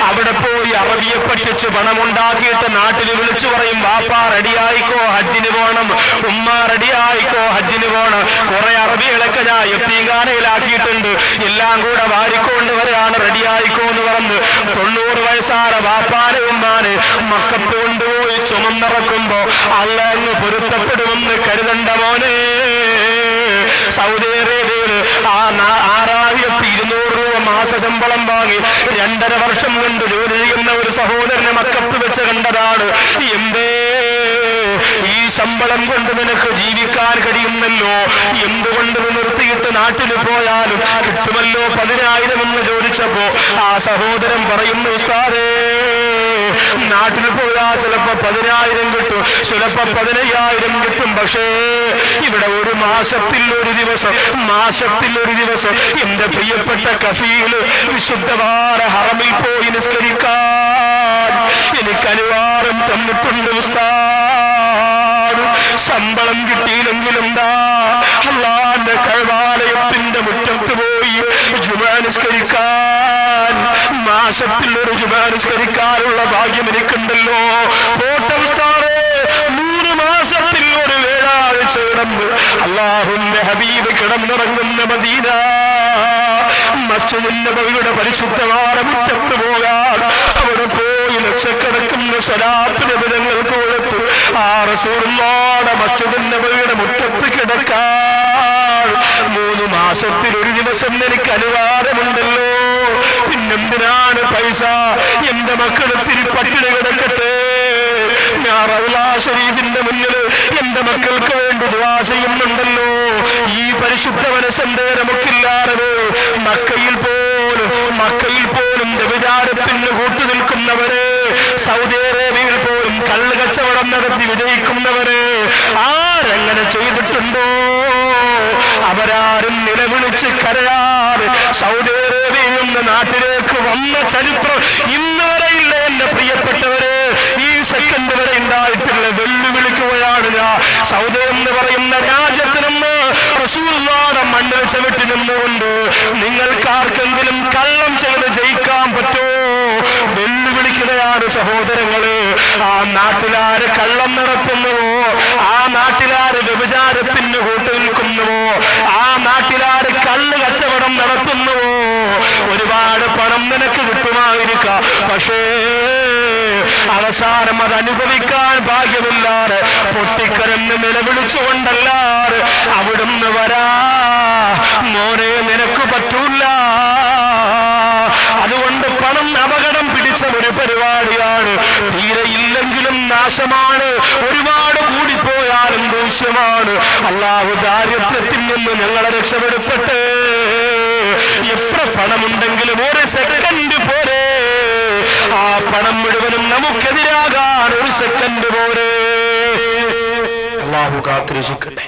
അവിടെ പോയി അറബിയെ പറ്റിച്ച് പണമുണ്ടാക്കിയിട്ട് നാട്ടിൽ വിളിച്ചു പറയും, വാപ്പാ റെഡിയായിക്കോ ഹജ്ജിന് പോകണം, ഉമ്മ റെഡിയായിക്കോ ഹജ്ജിന് പോകണം. കുറെ അറബികളൊക്കെ ഞാൻ എത്തിങ്കാനയിലാക്കിയിട്ടുണ്ട്, എല്ലാം കൂടെ വാരിക്കൊണ്ട് വരെയാണ് റെഡിയായിക്കോ എന്ന് പറഞ്ഞ് 90 വയസ്സായ വാപ്പാനെ ഉമ്മാനെ മക്കത്ത് കൊണ്ടുപോയി ചുമന്നിറക്കുമ്പോ അള്ളാഹ് പൊരുത്തപ്പെടുമെന്ന് കരുതണ്ട മോനെ. സൗദി അറേബ്യയിൽ 6200 രൂപ മാസ ശമ്പളം വാങ്ങി 2.5 വർഷം കൊണ്ട് ജോലി ചെയ്യുന്ന ഒരു സഹോദരനെ മക്കത്ത് വെച്ച് കണ്ടതാണ്. എന്തേ ഈ ശമ്പളം കൊണ്ട് നിനക്ക് ജീവിക്കാൻ കഴിയുന്നല്ലോ, എന്തുകൊണ്ട് നിർത്തിയിട്ട് നാട്ടിൽ പോയാലും കിട്ടുമല്ലോ 10,000 എന്ന് ചോദിച്ചപ്പോ ആ സഹോദരൻ പറയുന്നു, ഉസ്താദേ നാട്ടിൽ പോയാൽ ചിലപ്പോ 10,000 കിട്ടും, ചിലപ്പോ 15,000 കിട്ടും. പക്ഷേ ഇവിടെ ഒരു മാസത്തിൽ ഒരു ദിവസം എന്റെ പ്രിയപ്പെട്ട കഫീല് വിശുദ്ധമായ ഹറമിൽ പോയി നിസ്കരിക്കാൻ എനിക്ക് അനുവാദം തന്നിട്ടുണ്ട് ഉസ്താദ്. ശമ്പളം കിട്ടിയില്ലെങ്കിലെന്താ, അല്ലാഹുവിന്റെ കഅബാലയത്തിന്റെ മുറ്റത്ത് പോയി ജുമുഅ നിസ്കരിക്കാൻ, മാസത്തിൽ ഒരു ജുമുഅ നിസ്കരിക്കാനുള്ള ഭാഗ്യം എനിക്കുണ്ടല്ലോ. പോട്ടെ ഉസ്താദേ, 3 മാസത്തിൽ ഒരു വ്യാഴാഴ്ച കിടന്ന് അല്ലാഹുവിന്റെ ഹബീബ് കിടന്നിറങ്ങുന്ന മദീന മസ്ജിദുൻ നബവിയുടെ പരിശുദ്ധമായ മുറ്റത്ത് പോകാൻ അവിടെ പോയി ലക്ഷക്കണക്കിന് സ്വലാത്ത് നബിതങ്ങൾക്ക് കൊടുത്തു ആ റസൂലുള്ളാഹിയുടെ മസ്ജിദുൻ നബവിയുടെ മുറ്റത്ത് കിടക്കാൻ 3 മാസത്തിൽ ഒരു ദിവസം എനിക്ക് അനുവാദമുണ്ടല്ലോ. പിന്നെന്തിനാണ് പൈസ? എന്റെ മക്കൾ ഇത്തിരി പട്ടിണി കിടക്കട്ടെ, ഞാൻ റൗള ശരീഫിന്റെ മുന്നിൽ എന്റെ മക്കൾക്ക് വേണ്ടി ദുആ ചെയ്യുന്നുണ്ടല്ലോ. ഈ പരിശുദ്ധ മനസ്സെന്തേ നമുക്കില്ലാതെ മക്കയിൽ പോലും വ്യഭിചാരത്തിന് കൂട്ടുനിൽക്കുന്നവരെ, സൗദി അറേബ്യയിൽ പോലും കള്ള് കച്ചവടം നടത്തി വിജയിക്കുന്നവരെ ആരെങ്ങനെ ചെയ്തിട്ടുണ്ടോ? അവരാരും നിലവിളിച്ച് കരയാതെ സൗദി അറേബ്യയിൽ നിന്ന് നാട്ടിലേക്ക് വന്ന ചരിത്രം ഇന്നുവരെ ഇല്ല. എന്റെ പ്രിയപ്പെട്ടവരെ, ഈ സെക്കൻഡ് വരെ ഉണ്ടായിട്ടില്ല. വെല്ലുവിളിക്കുകയാണ് ഞാൻ. സൗദി എന്ന് പറയുന്ന രാജ്യത്ത് നിന്ന് റസൂലുള്ളാഹിയുടെ മണ്ണിൽ ചവിട്ടി നിന്നുകൊണ്ട് നിങ്ങൾക്കാർക്കെങ്കിലും കള്ളം ചെയ്ത് ജയിക്കാൻ പറ്റുമോ? വെല്ലുവിളിക്കുകയാണ് സഹോദരങ്ങള്. ആ നാട്ടിലാര് കള്ളം നടത്തുന്നുവോ, ആ നാട്ടിലാര് വ്യഭിചാരത്തിന് കൂട്ടുനിൽക്കുന്നുവോ, ആ നാട്ടിലാര് കള്ള് കച്ചവടം നടത്തുന്നുവോ, ഒരുപാട് പണം നിനക്ക് കിട്ടുമായിരിക്കാം. പക്ഷേ അവസാനം അത് അനുഭവിക്കാൻ ഭാഗ്യമില്ലാതെ പൊട്ടിക്കരന്ന് നിലവിളിച്ചുകൊണ്ടല്ലാതെ അവിടുന്ന് വരാ മോനെ നിനക്ക് പറ്റൂല. അതുകൊണ്ട് പണം അപകടം പിടിച്ച ഒരു പരിപാടിയാണ്. തീരെ ഇല്ലെങ്കിലും നാശമാണ്, ഒരുപാട് കൂടിപ്പോയാലും ദൂഷ്യമാണ്. അല്ലാഹു ദാരിദ്ര്യത്തിൽ നിന്ന് ഞങ്ങളെ രക്ഷപ്പെടുത്തട്ടെ. എത്ര പണമുണ്ടെങ്കിലും ഒരു സെക്കൻഡ് പോരെ, ആ പണം മുഴുവനും നമുക്കെതിരാകാൻ ഒരു സെക്കൻഡ് പോരെ. അല്ലാഹു കാത്തിരക്ഷിക്കട്ടെ.